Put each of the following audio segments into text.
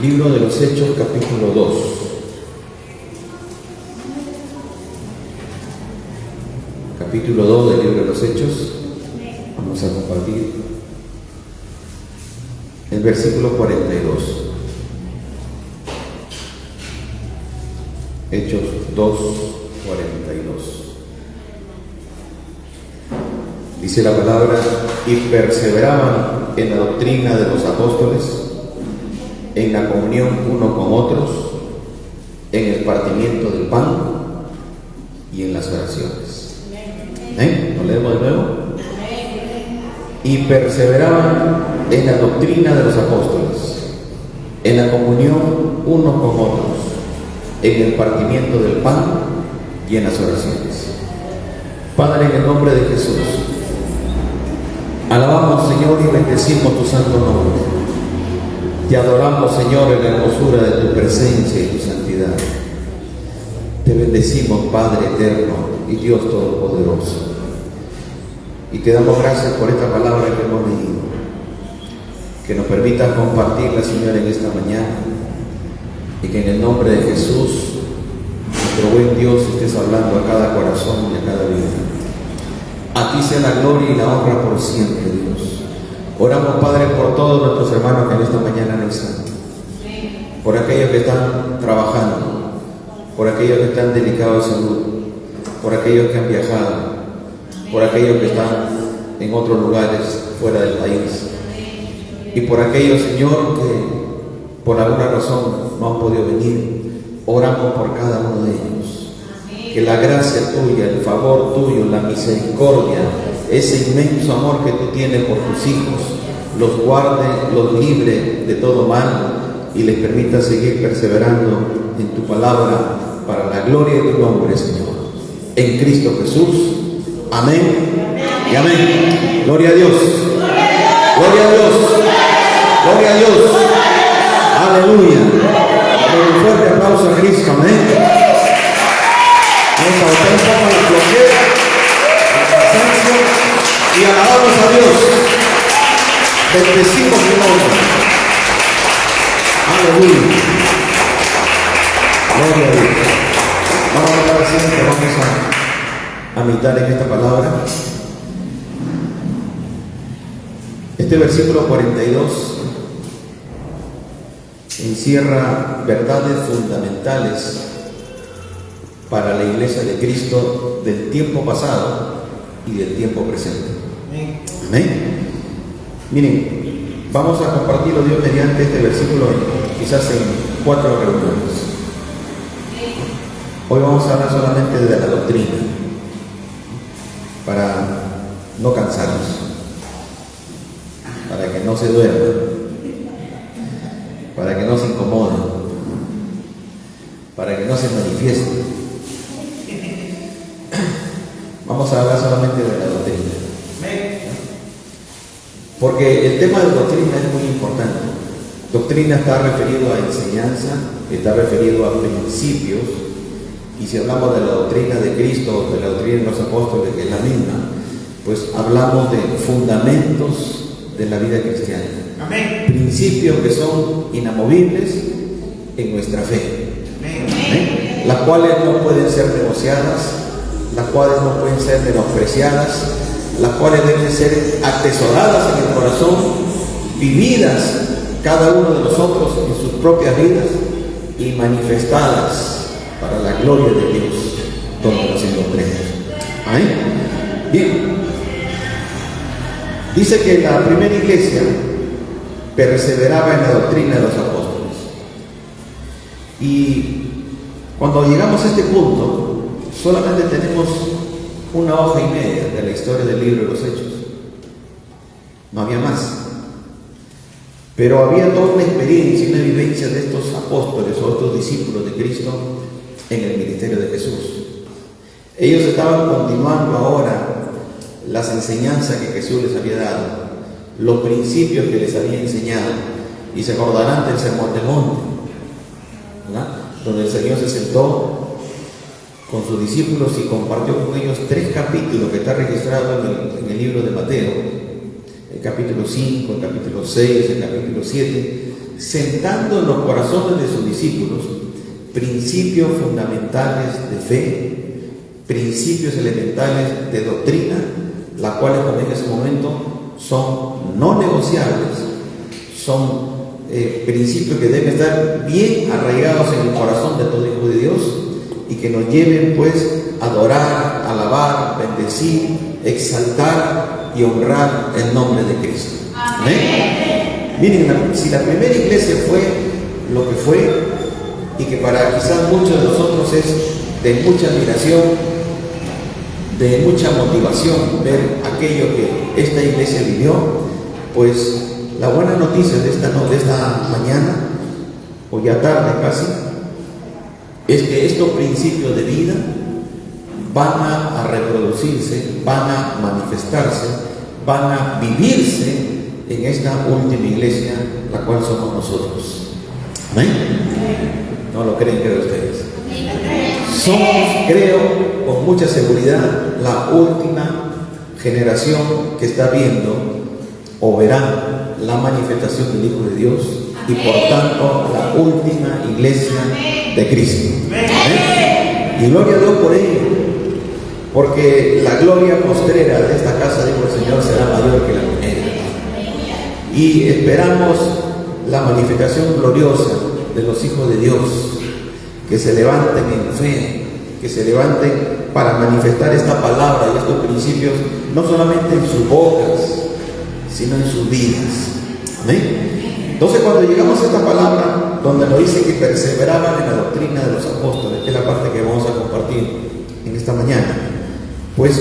Libro de los Hechos, capítulo 2. Capítulo 2 del libro de los Hechos. Vamos a compartir el versículo 42. Hechos 2, 42. Dice la palabra: y perseveraban en la doctrina de los apóstoles, en la comunión uno con otros, en el partimiento del pan y en las oraciones. ¿Lo leemos de nuevo? Y perseveraban en la doctrina de los apóstoles, en la comunión uno con otros, en el partimiento del pan y en las oraciones. Padre, en el nombre de Jesús, alabamos, Señor, y bendecimos tu santo nombre. Te adoramos, Señor, en la hermosura de tu presencia y tu santidad. Te bendecimos, Padre eterno y Dios todopoderoso. Y te damos gracias por esta palabra que hemos leído. Que nos permita compartirla, Señor, en esta mañana. Y que en el nombre de Jesús, nuestro buen Dios, estés hablando a cada corazón y a cada vida. A ti sea la gloria y la honra por siempre, Dios. Oramos, Padre, por todos nuestros hermanos que en esta mañana no están, por aquellos que están trabajando, por aquellos que están delicados de salud, por aquellos que han viajado, por aquellos que están en otros lugares fuera del país, y por aquellos, Señor, que por alguna razón no han podido venir. Oramos por cada uno de ellos. Que la gracia tuya, el favor tuyo, la misericordia, ese inmenso amor que tú tienes por tus hijos, los guarde, los libre de todo mal y les permita seguir perseverando en tu palabra para la gloria de tu nombre, Señor. En Cristo Jesús. Amén y amén. Gloria a Dios. Gloria a Dios. Gloria a Dios. Aleluya. Un fuerte aplauso a Cristo. Amén. Vamos a botar un poco de flojera, y alabamos a Dios. Bendecimos su nombre. Aleluya. Gloria a Dios. Vamos a dar así que vamos a meditar en esta palabra. Este versículo 42 encierra verdades fundamentales para la iglesia de Cristo del tiempo pasado y del tiempo presente. Amén. Miren, vamos a compartirlo, Dios mediante, este versículo quizás en 4 reuniones. Hoy vamos a hablar solamente de la doctrina, para no cansarnos, para que no se duerman, para que no se incomoden, para que no se manifiesten. Vamos a hablar solamente de la doctrina. Porque el tema de doctrina es muy importante. Doctrina está referido a enseñanza, está referido a principios. Y si hablamos de la doctrina de Cristo, de la doctrina de los apóstoles, que es la misma, pues hablamos de fundamentos de la vida cristiana. Amén. Principios que son inamovibles en nuestra fe. Amén. Las cuales no pueden ser negociadas, las cuales no pueden ser menospreciadas, las cuales deben ser atesoradas en el corazón, vividas cada uno de nosotros en sus propias vidas y manifestadas para la gloria de Dios donde nos encontremos. Amén. Bien, dice que la primera iglesia perseveraba en la doctrina de los apóstoles, y cuando llegamos a este punto solamente tenemos una hoja y media de la historia del libro de los Hechos. No había más. Pero había toda una experiencia y una vivencia de estos apóstoles o estos discípulos de Cristo en el ministerio de Jesús. Ellos estaban continuando ahora las enseñanzas que Jesús les había dado, los principios que les había enseñado, y se acordarán del Sermón del Monte, ¿verdad? Donde el Señor se sentó con sus discípulos y compartió con ellos 3 capítulos que está registrado en el libro de Mateo, el capítulo 5, el capítulo 6, el capítulo 7, sentando en los corazones de sus discípulos principios fundamentales de fe, principios elementales de doctrina, las cuales en ese momento son no negociables, son principios que deben estar bien arraigados en el corazón de todo hijo de Dios y que nos lleven pues a adorar, alabar, bendecir, exaltar y honrar el nombre de Cristo. Amén. Miren, si la primera iglesia fue lo que fue y que para quizás muchos de nosotros es de mucha admiración, de mucha motivación ver aquello que esta iglesia vivió, pues la buena noticia de esta mañana, o ya tarde casi, es que estos principios de vida van a reproducirse, van a manifestarse, van a vivirse en esta última iglesia, la cual somos nosotros. ¿Amén? ¿No lo creen, creo ustedes? Somos, creo, con mucha seguridad, la última generación que está viendo o verá la manifestación del Hijo de Dios y por tanto la última iglesia de Cristo. ¿Amén? Y gloria a Dios por ello, porque la gloria postrera de esta casa, dijo el Señor, será mayor que la primera. Y esperamos la manifestación gloriosa de los hijos de Dios, que se levanten en fe, que se levanten para manifestar esta palabra y estos principios, no solamente en sus bocas, sino en sus vidas. Amén. Entonces, cuando llegamos a esta palabra, donde nos dice que perseveraban en la doctrina de los apóstoles, que es la parte que vamos a compartir en esta mañana, pues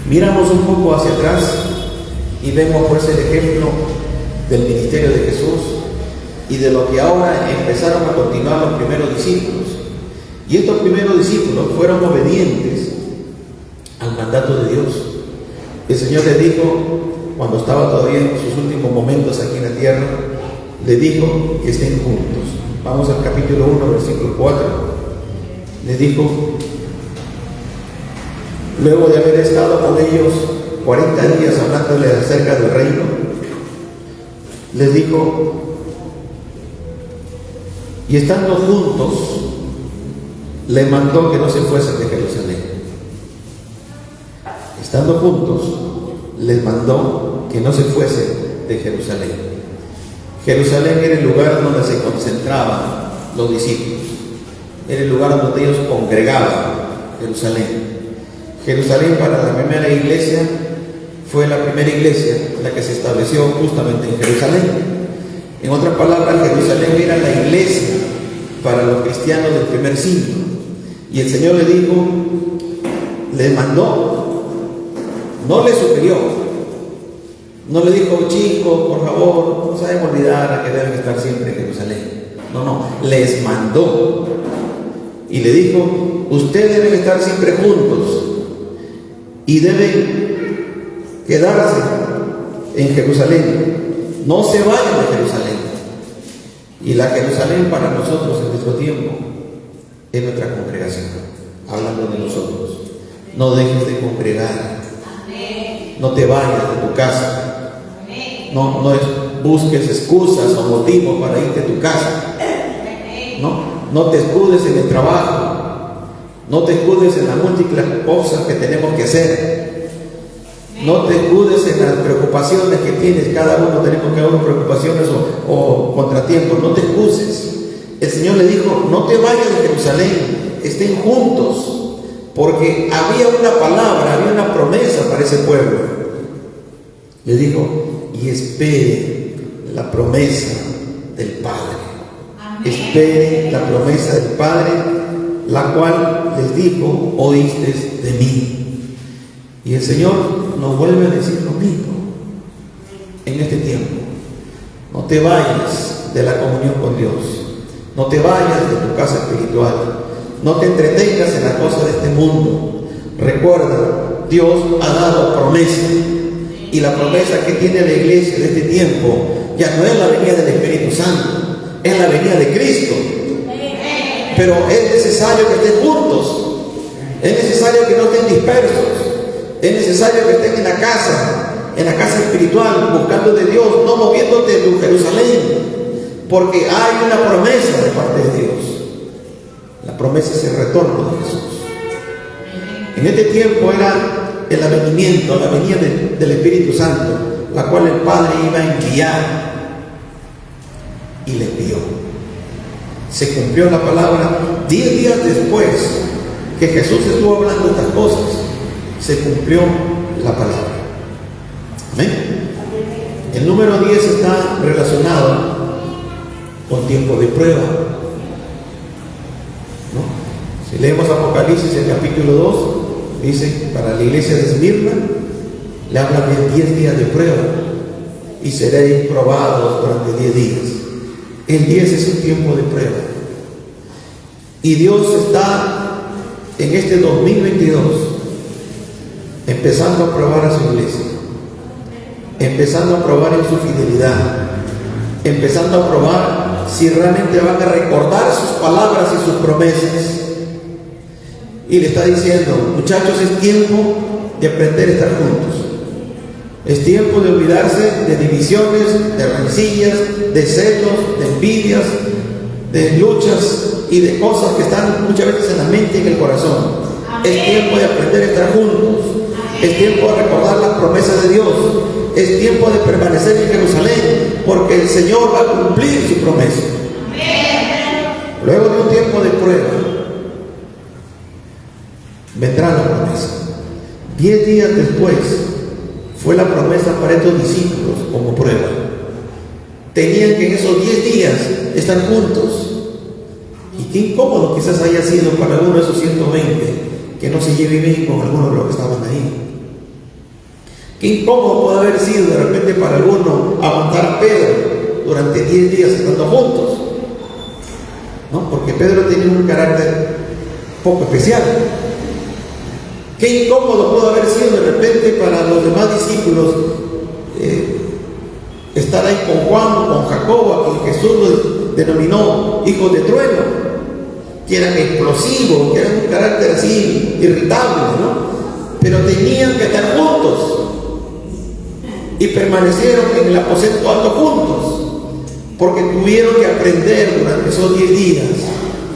miramos un poco hacia atrás y vemos pues el ejemplo del ministerio de Jesús y de lo que ahora empezaron a continuar los primeros discípulos. Y estos primeros discípulos fueron obedientes al mandato de Dios. El Señor les dijo, cuando estaba todavía en sus últimos momentos aquí en la tierra, le dijo que estén juntos. Vamos al capítulo 1, versículo 4. Le dijo, luego de haber estado con ellos 40 días hablándoles acerca del reino, les dijo, y estando juntos, les mandó que no se fuesen de Jerusalén. Estando juntos, les mandó que no se fuesen de Jerusalén. Jerusalén era el lugar donde se concentraban los discípulos, era el lugar donde ellos congregaban. Jerusalén para la primera iglesia fue la primera iglesia la que se estableció justamente en Jerusalén. En otras palabras, Jerusalén era la iglesia para los cristianos del primer siglo. Y el Señor le dijo, le mandó, no le sugirió, no le dijo, chicos, por favor, no se deben olvidar que deben estar siempre en Jerusalén. No, les mandó. Y le dijo, ustedes deben estar siempre juntos y deben quedarse en Jerusalén. No se vayan de Jerusalén. Y la Jerusalén para nosotros en nuestro tiempo es nuestra congregación. Hablando de nosotros, no dejes de congregar. No te vayas de tu casa. No busques excusas o motivos para irte a tu casa. No te escudes en el trabajo. No te escudes en las múltiples cosas que tenemos que hacer. No te escudes en las preocupaciones que tienes. Cada uno tenemos que haber preocupaciones o contratiempos. No te excuses. El Señor le dijo, no te vayas de Jerusalén, estén juntos, porque había una palabra, había una promesa para ese pueblo. Le dijo, y espere la promesa del Padre. Espere la promesa del Padre, la cual les dijo, oíste de mí. Y el Señor nos vuelve a decir lo mismo en este tiempo. No te vayas de la comunión con Dios. No te vayas de tu casa espiritual. No te entretengas en las cosas de este mundo. Recuerda, Dios ha dado promesa. Y la promesa que tiene la iglesia de este tiempo ya no es la venida del Espíritu Santo, es la venida de Cristo. Pero es necesario que estén juntos. Es necesario que no estén dispersos. Es necesario que estén en la casa espiritual, buscando de Dios, no moviéndote de tu Jerusalén, porque hay una promesa de parte de Dios. La promesa es el retorno de Jesús. En este tiempo era el avenimiento, la venida del Espíritu Santo, la cual el Padre iba a enviar, y le envió. Se cumplió la palabra 10 días después que Jesús estuvo hablando de estas cosas. Se cumplió la palabra. Amén. El número 10 está relacionado con tiempo de prueba, ¿no? Si leemos Apocalipsis, el capítulo 2, dice, para la iglesia de Esmirna, le habla de 10 días de prueba, y seréis probados durante 10 días. El 10 es un tiempo de prueba. Y Dios está en este 2022 empezando a probar a su iglesia, empezando a probar en su fidelidad, empezando a probar si realmente van a recordar sus palabras y sus promesas. Y le está diciendo, muchachos, es tiempo de aprender a estar juntos. Es tiempo de olvidarse de divisiones, de rencillas, de celos, de envidias, de luchas y de cosas que están muchas veces en la mente y en el corazón. Es tiempo de aprender a estar juntos. Es tiempo de recordar las promesas de Dios. Es tiempo de permanecer en Jerusalén, porque el Señor va a cumplir su promesa. Luego de un tiempo de prueba, vendrá la promesa. 10 días después fue la promesa para estos discípulos como prueba. Tenían que en esos 10 días estar juntos. Y qué incómodo quizás haya sido para alguno de esos 120 que no se lleve bien con algunos de los que estaban ahí. Qué incómodo puede haber sido de repente para alguno aguantar a Pedro durante 10 días estando juntos, ¿no? Porque Pedro tenía un carácter poco especial. Qué incómodo pudo haber sido de repente para los demás discípulos estar ahí con Juan, con Jacobo, a quien Jesús los denominó hijos de trueno, que eran explosivos, que eran un carácter así irritable, ¿no? Pero tenían que estar juntos y permanecieron en el aposento alto juntos, porque tuvieron que aprender durante esos 10 días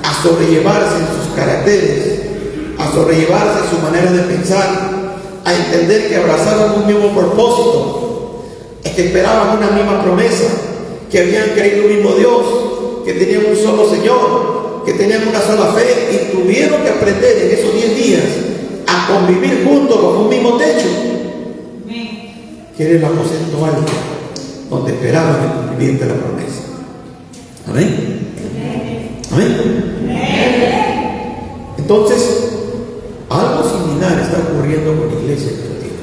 a sobrellevarse en sus caracteres, a sobrellevarse en su manera de pensar, a entender que abrazaban un mismo propósito, que esperaban una misma promesa, que habían creído en un mismo Dios, que tenían un solo Señor, que tenían una sola fe, y tuvieron que aprender en esos 10 días a convivir juntos bajo un mismo techo, que era el aposento alto, donde esperaban el cumplimiento de la promesa. Amén. Amén. Entonces, algo similar está ocurriendo con la iglesia en este tiempo.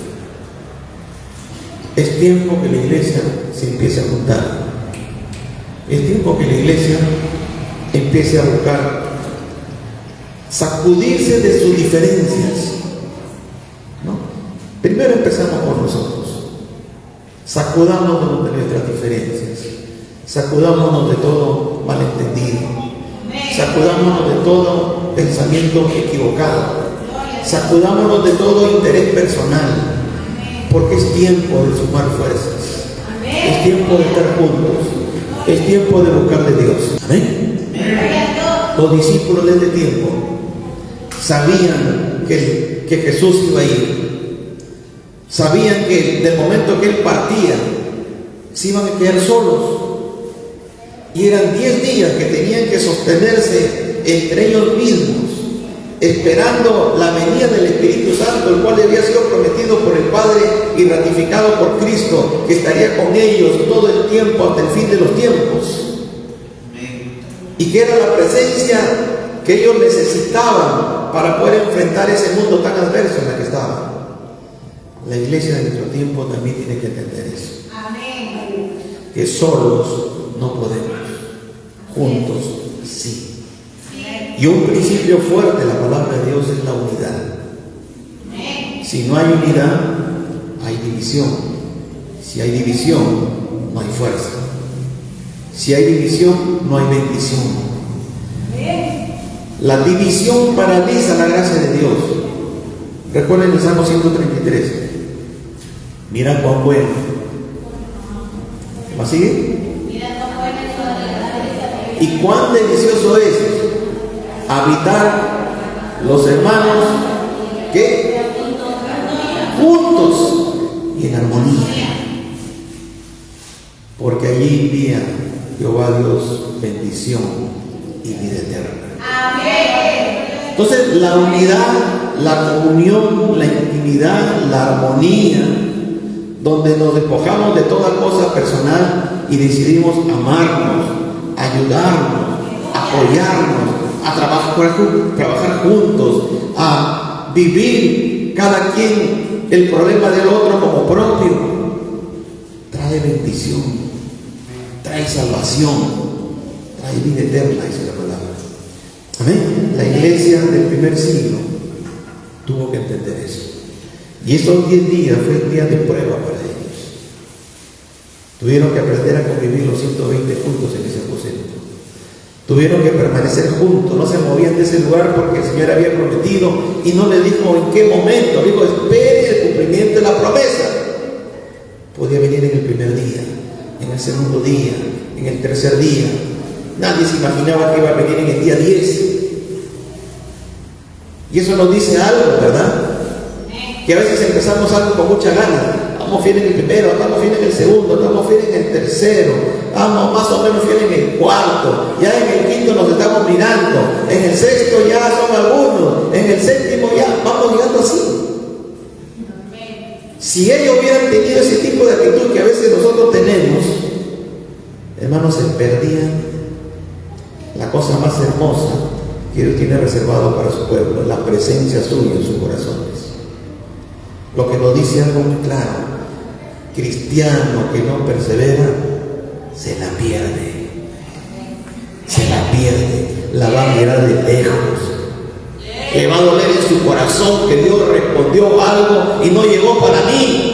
Es tiempo que la iglesia se empiece a juntar. Es tiempo que la iglesia empiece a buscar sacudirse de sus diferencias, ¿no? Primero empezamos por nosotros. Sacudámonos de nuestras diferencias. Sacudámonos de todo malentendido. Sacudámonos de todo pensamiento equivocado. Sacudámonos de todo interés personal, porque es tiempo de sumar fuerzas. Es tiempo de estar juntos. Es tiempo de buscar de Dios. Amén. Los discípulos de este tiempo sabían que Jesús iba a ir. Sabían que del momento que Él partía, se iban a quedar solos. Y eran 10 días que tenían que sostenerse entre ellos mismos, esperando la venida del Espíritu Santo, el cual había sido prometido por el Padre y ratificado por Cristo, que estaría con ellos todo el tiempo hasta el fin de los tiempos. Y que era la presencia que ellos necesitaban para poder enfrentar ese mundo tan adverso en el que estaban. La iglesia de nuestro tiempo también tiene que entender eso. Amén. Que solos no podemos, juntos sí. Y un principio fuerte de la palabra de Dios es la unidad. Si no hay unidad, hay división. Si hay división, no hay fuerza. Si hay división, no hay bendición. La división paraliza la gracia de Dios. Recuerden el Salmo 133. Mira cuán bueno. ¿Va a seguir? Mira cuán bueno es su Y cuán delicioso es habitar los hermanos, ¿qué? Juntos y en armonía. Porque allí envía Jehová Dios bendición y vida eterna. Amén. Entonces la unidad, la comunión, la intimidad, la armonía, donde nos despojamos de toda cosa personal y decidimos amarnos, ayudarnos, apoyarnos, a trabajar juntos, a vivir cada quien el problema del otro como propio, trae bendición, trae salvación, trae vida eterna, dice la palabra. Amén. La iglesia del primer siglo tuvo que entender eso. Y esos 10 días fue un día de prueba para ellos. Tuvieron que aprender a convivir los 120 juntos en ese aposento. Tuvieron que permanecer juntos, no se movían de ese lugar porque el Señor había prometido y no le dijo en qué momento. Dijo: espere el cumplimiento de la promesa. Podía venir en el primer día, en el segundo día, en el tercer día. Nadie se imaginaba que iba a venir en el día 10. Y eso nos dice algo, ¿verdad? Que a veces empezamos algo con mucha ganas. Estamos fieles en el primero, estamos fieles en el segundo, estamos fieles en el tercero, estamos más o menos fieles en el cuarto, ya en el quinto nos estamos mirando, en el sexto ya son algunos, en el séptimo ya vamos llegando así. Si ellos hubieran tenido ese tipo de actitud que a veces nosotros tenemos, hermanos, se perdían la cosa más hermosa que Dios tiene reservado para su pueblo, la presencia suya en sus corazones. Lo que nos dice algo muy claro: cristiano que no persevera se la pierde, la va a mirar de lejos, le va a doler en su corazón que Dios respondió algo y no llegó para mí,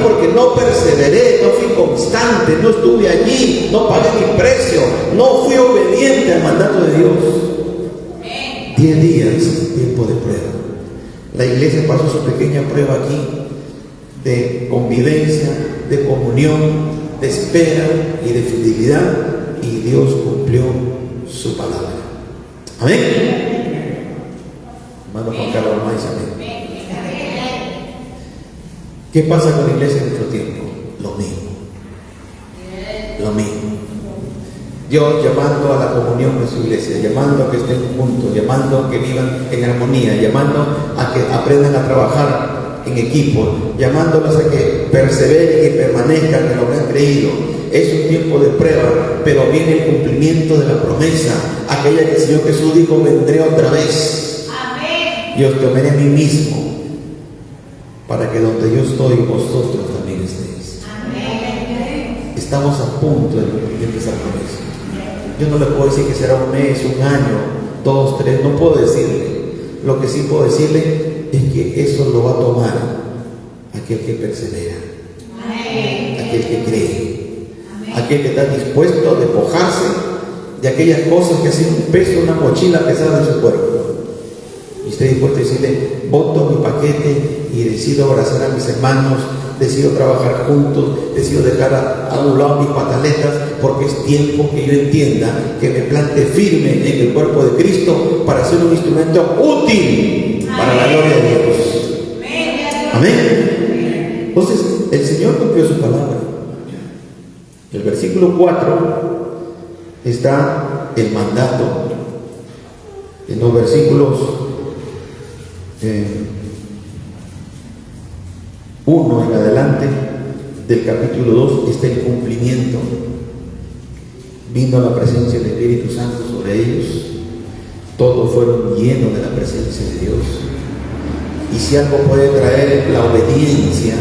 porque no perseveré, no fui constante, no estuve allí, no pagué mi precio, no fui obediente al mandato de Dios. 10 días, tiempo de prueba. La iglesia pasó su pequeña prueba aquí de convivencia, de comunión, de espera y de fidelidad, y Dios cumplió su palabra. Amén. Hermano Juan Carlos Maíz, amén. ¿Qué pasa con la iglesia en nuestro tiempo? Lo mismo. Dios llamando a la comunión de su iglesia, llamando a que estén juntos, llamando a que vivan en armonía, llamando a que aprendan a trabajar en equipo, llamándolos a que perseveren y permanezcan en lo que han creído. Es un tiempo de prueba, pero viene el cumplimiento de la promesa, aquella que el Señor Jesús dijo: vendré otra vez. Amén. Y os tomaré a mí mismo, para que donde yo estoy, vosotros también estéis. Amén. Estamos a punto de empezar con eso. Yo no le puedo decir que será un mes, un año, 2, 3, no puedo decirle. Lo que sí puedo decirle es que eso lo va a tomar aquel que persevera. Amén. Aquel que cree. Amén. Aquel que está dispuesto a despojarse de aquellas cosas que hacen un peso, una mochila pesada de su cuerpo. Y estoy dispuesto a decirle: voto mi paquete y decido abrazar a mis hermanos, decido trabajar juntos, decido dejar a un lado mis pataletas, porque es tiempo que yo entienda que me plante firme en el cuerpo de Cristo para ser un instrumento útil para la gloria de Dios. Amén. Entonces el Señor cumplió su palabra. El versículo 4 está el mandato. En los versículos 1 en adelante del capítulo 2 está el cumplimiento. Vino la presencia del Espíritu Santo sobre ellos, todos fueron llenos de la presencia de Dios. Y si algo puede traer la obediencia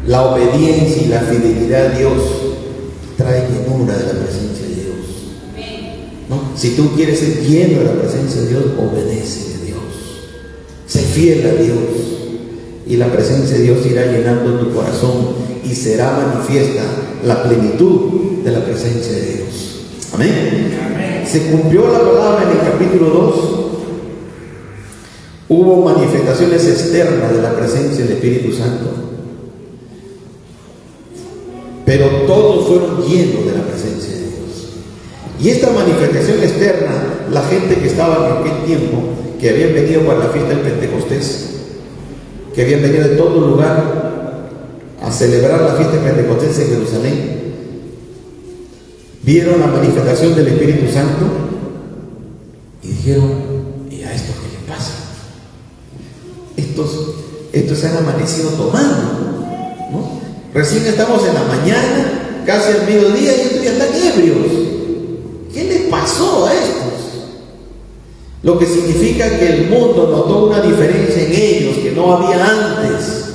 y la fidelidad a Dios, trae llenura de la presencia de Dios, ¿no? Si tú quieres ser lleno de la presencia de Dios, obedece a Dios, sé fiel a Dios, y la presencia de Dios irá llenando tu corazón y será manifiesta la plenitud de la presencia de Dios. Amén. Amén. Se cumplió la palabra en el capítulo 2. Hubo manifestaciones externas de la presencia del Espíritu Santo, pero todos fueron llenos de la presencia de Dios. Y esta manifestación externa, la gente que estaba en aquel tiempo, que habían venido para la fiesta del Pentecostés, que habían venido de todo lugar a celebrar la fiesta del Pentecostés en Jerusalén, vieron la manifestación del Espíritu Santo y dijeron: ¿y a esto qué le pasa? Estos se han amanecido tomando, ¿no? Recién estamos en la mañana, casi al mediodía, y estos ya están ebrios. ¿Qué les pasó a estos? Lo que significa que el mundo notó una diferencia en ellos que no había antes.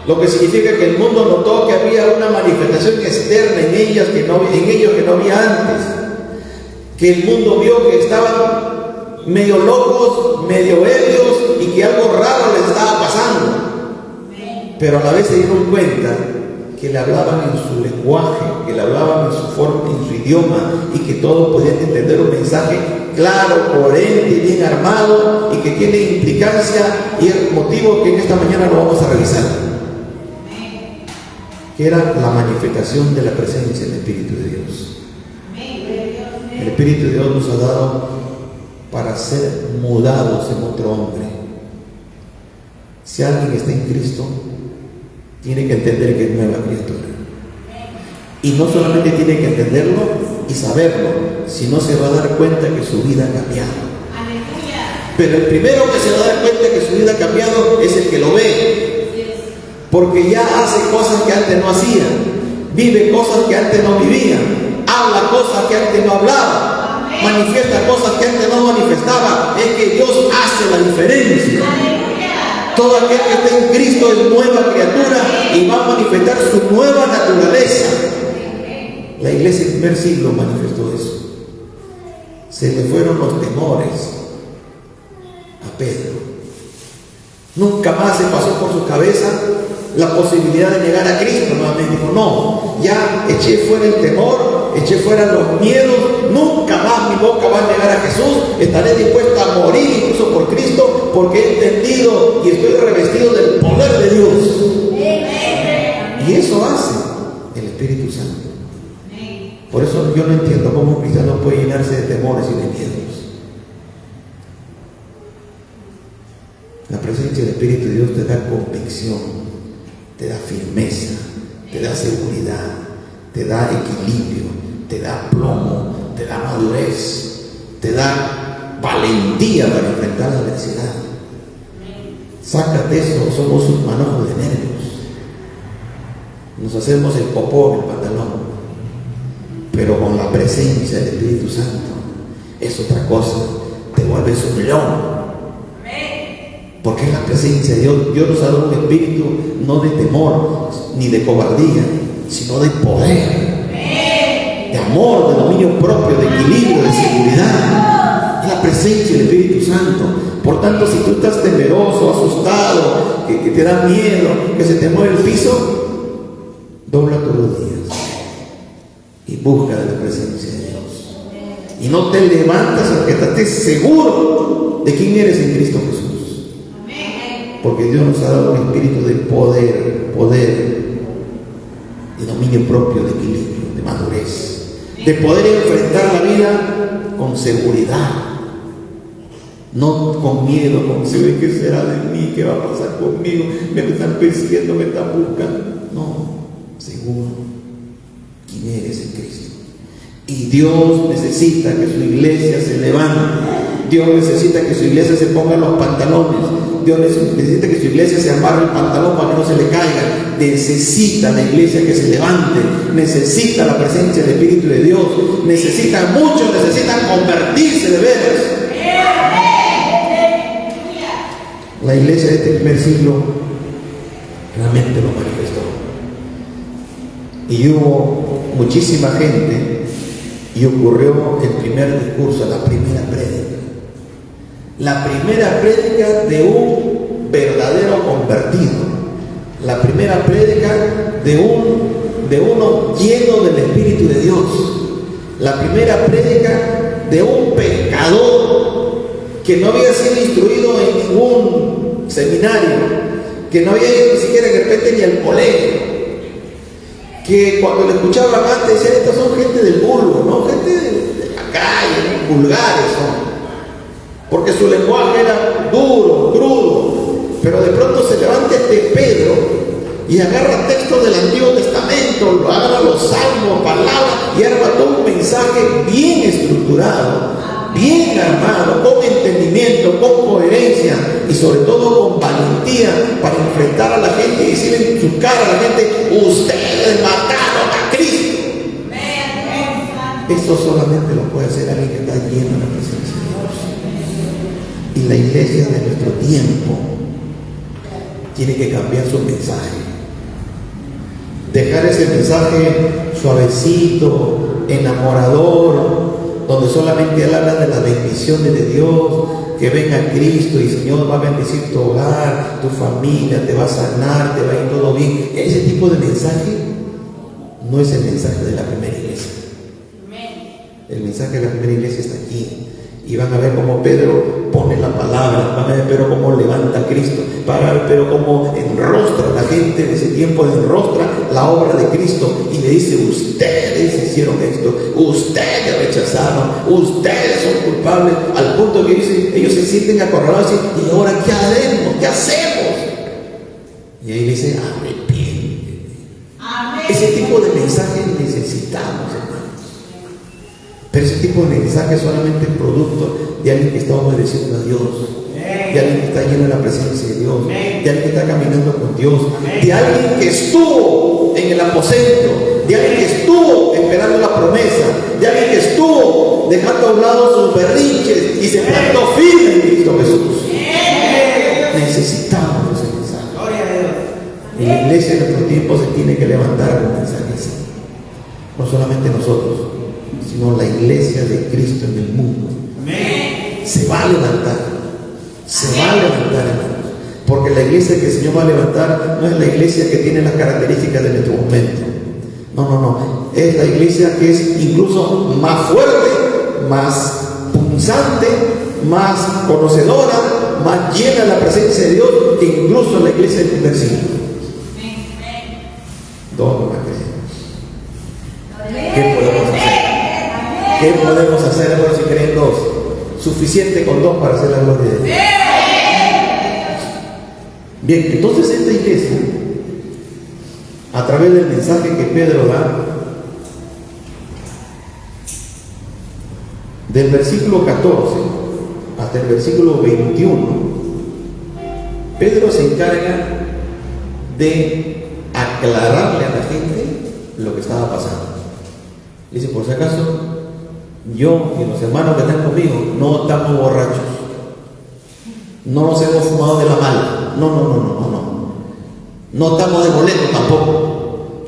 Lo que significa que el mundo notó que había una manifestación externa en ellos que no había antes. Que el mundo vio que estaban medio locos, medio ebrios y que algo raro les estaba pasando. Pero a la vez se dieron cuenta que le hablaban en su lenguaje, que le hablaban en su forma, en su idioma, y que todos podían entender un mensaje claro, coherente y bien armado, y que tiene implicancia y el motivo que en esta mañana lo vamos a revisar. Que era la manifestación de la presencia del Espíritu de Dios. El Espíritu de Dios nos ha dado para ser mudados en otro hombre. Si alguien está en Cristo, tiene que entender que es nueva criatura. Y no solamente tiene que entenderlo y saberlo, sino se va a dar cuenta que su vida ha cambiado. Pero el primero que se va a dar cuenta que su vida ha cambiado es el que lo ve. Porque ya hace cosas que antes no hacía, vive cosas que antes no vivía, habla cosas que antes no hablaba, manifiesta cosas que antes no manifestaba. Es que Dios hace la diferencia. Todo aquel que está en Cristo es nueva criatura y va a manifestar su nueva naturaleza. La iglesia del primer siglo manifestó eso. Se le fueron los temores a Pedro. Nunca más se pasó por su cabeza la posibilidad de negar a Cristo nuevamente. Dijo: no, ya eché fuera el temor, eché fuera los miedos, nunca más mi boca va a negar a Jesús. Estaré dispuesto a morir incluso por Cristo, porque he entendido y estoy revestido del poder de Dios. Y eso hace el Espíritu Santo. Por eso yo no entiendo cómo un cristiano puede llenarse de temores y de miedos. La presencia del Espíritu de Dios te da convicción, te da firmeza, te da seguridad, te da equilibrio, te da plomo, te da madurez, te da valentía para enfrentar la adversidad. Sácate eso, somos un manojo de nervios. Nos hacemos el popó en el pantalón. Pero con la presencia del Espíritu Santo es otra cosa, te vuelves un león. Porque es la presencia de Dios. Dios nos ha dado un espíritu no de temor ni de cobardía, sino de poder, de amor, de dominio propio, de equilibrio, de seguridad. Es la presencia del Espíritu Santo. Por tanto, si tú estás temeroso, asustado, que te da miedo, que se te mueve el piso, dobla tus rodillas y busca de la presencia de Dios. Y no te levantas hasta que estés seguro de quién eres en Cristo Jesús. Porque Dios nos ha dado un espíritu de poder, de dominio propio, de equilibrio, de madurez, de poder enfrentar la vida con seguridad, no con miedo, con ¿qué será de mí? ¿Qué va a pasar conmigo? Me están persiguiendo, me están buscando. No, seguro quién eres en Cristo. Y Dios necesita que su iglesia se levante. Dios necesita que su iglesia se ponga los pantalones. Dios necesita que su iglesia se amarre el pantalón para que no se le caiga. Necesita la iglesia que se levante. Necesita la presencia del Espíritu de Dios. Muchos necesitan convertirse de veras. La iglesia de este primer siglo realmente lo manifestó. Y hubo muchísima gente y ocurrió el primer discurso, la primera prédica. La primera prédica de un verdadero convertido. La primera prédica de uno lleno del Espíritu de Dios. La primera prédica de un pecador que no había sido instruido en ningún seminario, que no había ido ni siquiera de repente ni al colegio, que cuando le escuchaban antes decían: estas son gente del vulgo, ¿no? Gente vulgares son, porque su lenguaje era duro, crudo. Pero de pronto se levanta este Pedro y agarra textos del Antiguo Testamento, lo agarra los salmos, palabras, y arma todo un mensaje bien estructurado, bien armado, con entendimiento, con coherencia y sobre todo con valentía para enfrentar a la gente y decirle en su cara a la gente: ustedes mataron a Cristo. Esto solamente lo puede hacer alguien que está lleno de la presencia de Dios. Y la iglesia de nuestro tiempo tiene que cambiar su mensaje, dejar ese mensaje suavecito, enamorador, donde solamente él habla de las bendiciones de Dios, que venga Cristo y el Señor va a bendecir tu hogar, tu familia, te va a sanar, te va a ir todo bien. Ese tipo de mensaje no es el mensaje de la primera iglesia. El mensaje de la primera iglesia está aquí. Y van a ver cómo Pedro pone la palabra, van a ver pero cómo levanta a Cristo, van a ver pero cómo enrostra a la gente de ese tiempo, enrostra la obra de Cristo y le dice: ustedes hicieron esto, ustedes rechazaron, ustedes son culpables, al punto que dice, ellos se sienten acorralados y ¿y ahora qué haremos? ¿Qué hacemos? Y ahí le dice: arrepiéntete. Ese tipo de mensaje necesitamos, hermanos. Pero ese tipo de mensaje es solamente producto de alguien que está obedeciendo a Dios, de alguien que está lleno de la presencia de Dios, de alguien que está caminando con Dios, de alguien que estuvo en el aposento, de alguien que estuvo esperando la promesa, de alguien que estuvo dejando a un lado sus berrinches y se plantó firme en Cristo Jesús. Necesitamos ese mensaje. En la iglesia de nuestro tiempo se tiene que levantar un mensaje así. No solamente nosotros, sino la iglesia de Cristo en el mundo. Se va a levantar, hermanos, porque la iglesia que el Señor va a levantar no es la iglesia que tiene las características de nuestro momento. No, es la iglesia que es incluso más fuerte, más punzante, más conocedora, más llena de la presencia de Dios que incluso la iglesia del primer siglo. ¿Dónde la creemos? ¿Qué podemos hacer? ¿Qué podemos hacer, hermanos, si creen dos? Suficiente con dos para hacer la gloria de Dios. Bien, entonces esta iglesia, a través del mensaje que Pedro da, del versículo 14 hasta el versículo 21, Pedro se encarga de aclararle a la gente lo que estaba pasando. Dice: por si acaso, yo y los hermanos que están conmigo no estamos borrachos, no nos hemos fumado de la mala, no estamos de boleto tampoco.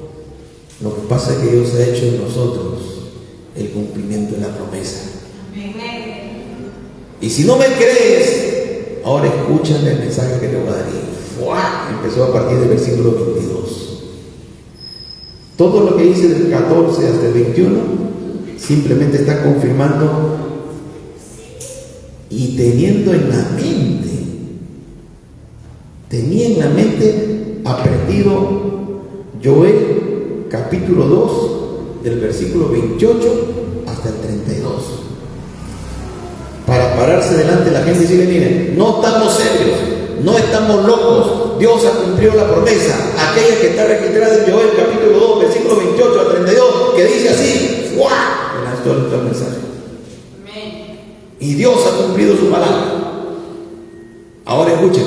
Lo que pasa es que Dios ha hecho en nosotros el cumplimiento de la promesa. Y si no me crees, ahora escúchame el mensaje que te voy a dar. Empezó a partir del versículo 22. Todo lo que dice del 14 hasta el 21 simplemente está confirmando y teniendo en la mente aprendido Joel capítulo 2 del versículo 28 hasta el 32, para pararse delante de la gente y decirle: miren, no estamos serios, no estamos locos, Dios ha cumplido la promesa, aquella que está registrada en Joel capítulo 2 versículo 28 al 32, que dice así: todo el mensaje. Y Dios ha cumplido su palabra. Ahora escuchen.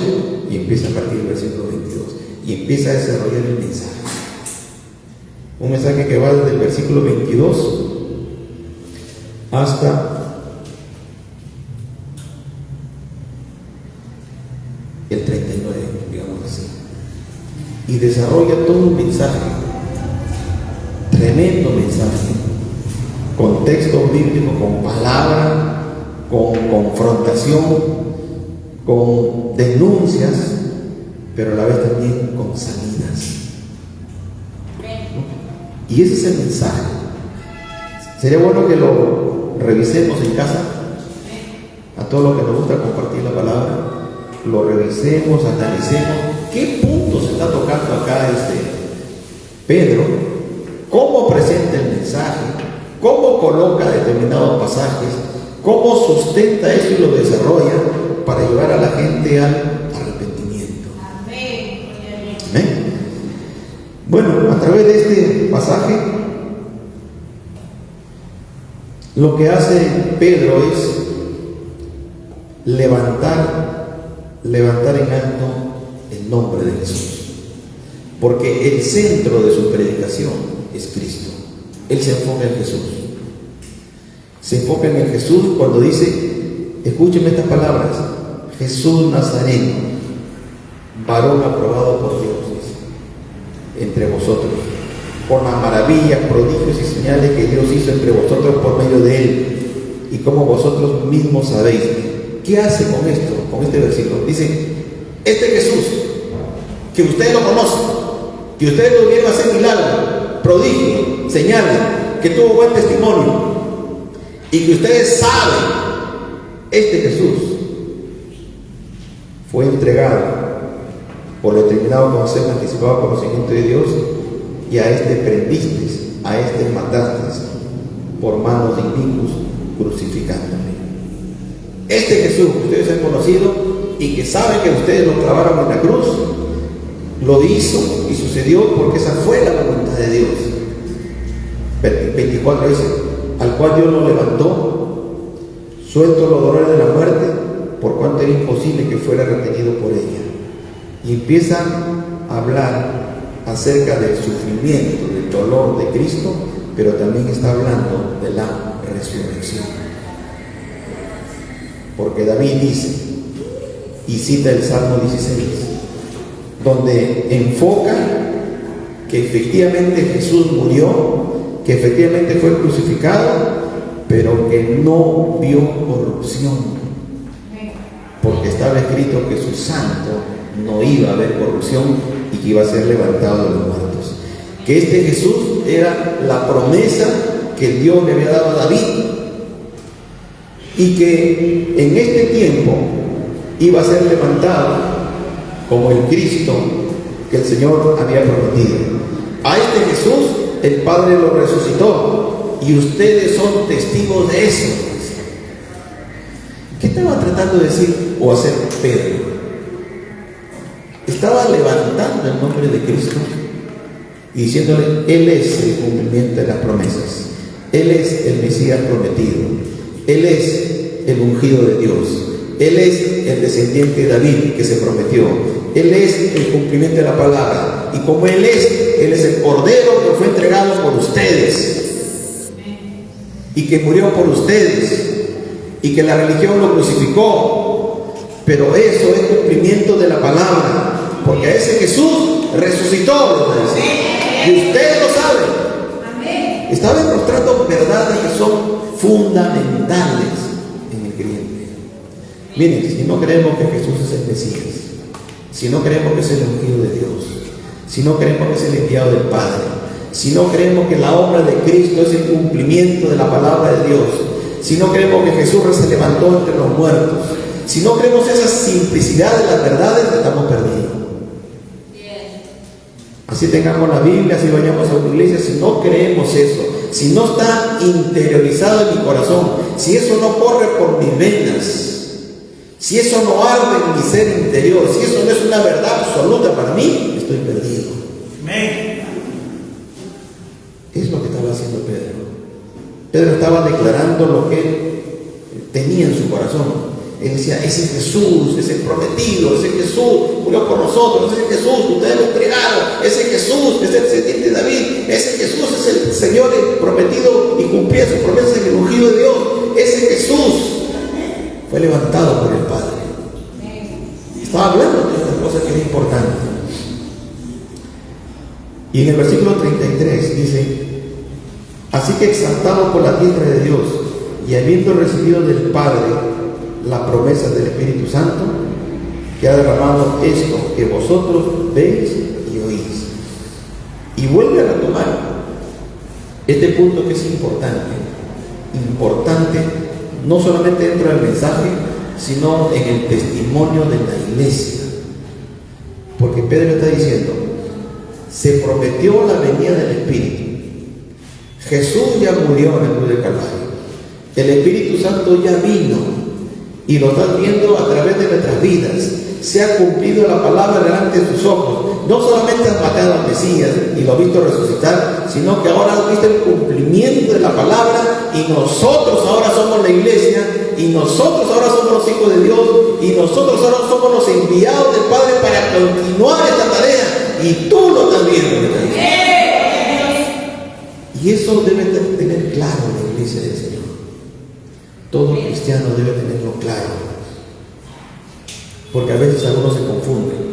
Y empieza a partir del versículo 22 y empieza a desarrollar el mensaje. Un mensaje que va desde el versículo 22 hasta el 39, digamos así. Y desarrolla todo un mensaje, tremendo mensaje, con texto bíblico, con palabra, con confrontación, con denuncias, pero a la vez también con salidas. Y ese es el mensaje. Sería bueno que lo revisemos en casa. A todos los que nos gusta compartir la palabra, lo revisemos, analicemos qué puntos está tocando acá Pedro, cómo presenta el mensaje, cómo coloca determinados pasajes, ¿Cómo sustenta esto y lo desarrolla para llevar a la gente al arrepentimiento? Amén. Bueno, a través de este pasaje, lo que hace Pedro es levantar en alto el nombre de Jesús. Porque el centro de su predicación es Cristo. Él se enfoca en Jesús. Se enfoca en el Jesús cuando dice, escúchenme estas palabras: Jesús Nazareno, varón aprobado por Dios entre vosotros, por las maravillas, prodigios y señales que Dios hizo entre vosotros por medio de él, y como vosotros mismos sabéis. ¿Qué hace con esto? Con este versículo dice, este Jesús, que ustedes lo conocen, que ustedes lo vieron hacer milagros, prodigios, señales, que tuvo buen testimonio, y que ustedes saben, este Jesús fue entregado por lo determinado consejo anticipado conocimiento de Dios, y a este prendiste, a este mataste por manos de inicuos, crucificándole. Este Jesús que ustedes han conocido y que saben que ustedes lo clavaron en la cruz, lo hizo y sucedió porque esa fue la voluntad de Dios. 24 dice, al cual Dios lo levantó, suelto los dolores de la muerte, por cuanto era imposible que fuera retenido por ella. Y empieza a hablar acerca del sufrimiento, del dolor de Cristo, pero también está hablando de la resurrección. Porque David dice, y cita el Salmo 16, donde enfoca que efectivamente Jesús murió, que efectivamente fue crucificado, pero que no vio corrupción, porque estaba escrito que su santo no iba a haber corrupción y que iba a ser levantado de los muertos. Que este Jesús era la promesa que Dios le había dado a David, y que en este tiempo iba a ser levantado como el Cristo que el Señor había prometido. A este Jesús el Padre lo resucitó, y ustedes son testigos de eso. ¿Qué estaba tratando de decir o hacer Pedro? Estaba levantando el nombre de Cristo y diciéndole, Él es el cumplimiento de las promesas, Él es el Mesías prometido, Él es el ungido de Dios, Él es el descendiente de David que se prometió, Él es el cumplimiento de la palabra, y como Él es el Cordero que fue entregado por ustedes y que murió por ustedes y que la religión lo crucificó, pero eso es cumplimiento de la palabra. Porque a ese Jesús resucitó, y ustedes lo saben. Está demostrando verdades que son fundamentales en el creyente. Miren, si no creemos que Jesús es el Mesías, si no creemos que es el ungido de Dios, si no creemos que es el enviado del Padre, si no creemos que la obra de Cristo es el cumplimiento de la palabra de Dios, si no creemos que Jesús se levantó entre los muertos, si no creemos esa simplicidad de las verdades, estamos perdidos. Así tengamos la Biblia, así vayamos a una iglesia, si no creemos eso, si no está interiorizado en mi corazón, si eso no corre por mis venas, si eso no arde en mi ser interior, si eso no es una verdad absoluta para mí, estoy perdido. Es lo que estaba haciendo Pedro. Pedro estaba declarando lo que él tenía en su corazón. Él decía, ese Jesús es el prometido, ese Jesús murió por nosotros, ese Jesús que ustedes lo entregaron, ese Jesús que es el descendiente de David, ese Jesús es el Señor prometido y cumplía su promesa en el ungido de Dios. Ese Jesús fue levantado por el Padre. Estaba hablando de una cosa que era importante. Y en el versículo 33 dice, así que exaltado por la diestra de Dios y habiendo recibido del Padre la promesa del Espíritu Santo, que ha derramado esto que vosotros veis y oís. Y vuelve a retomar este punto que es importante, no solamente dentro del mensaje, sino en el testimonio de la iglesia. Porque Pedro está diciendo, se prometió la venida del Espíritu. Jesús ya murió en el cruz del Calvario. El Espíritu Santo ya vino y lo estás viendo a través de nuestras vidas. Se ha cumplido la palabra delante de tus ojos. No solamente has matado al Mesías y lo has visto resucitar, sino que ahora has visto el cumplimiento de la palabra, y nosotros ahora somos la iglesia, y nosotros ahora somos los hijos de Dios, y nosotros ahora somos los enviados del Padre para continuar esta tarea, y tú lo estás viendo. Y eso debe tener claro la iglesia del Señor. Todo cristiano debe tenerlo claro. Porque a veces algunos se confunden.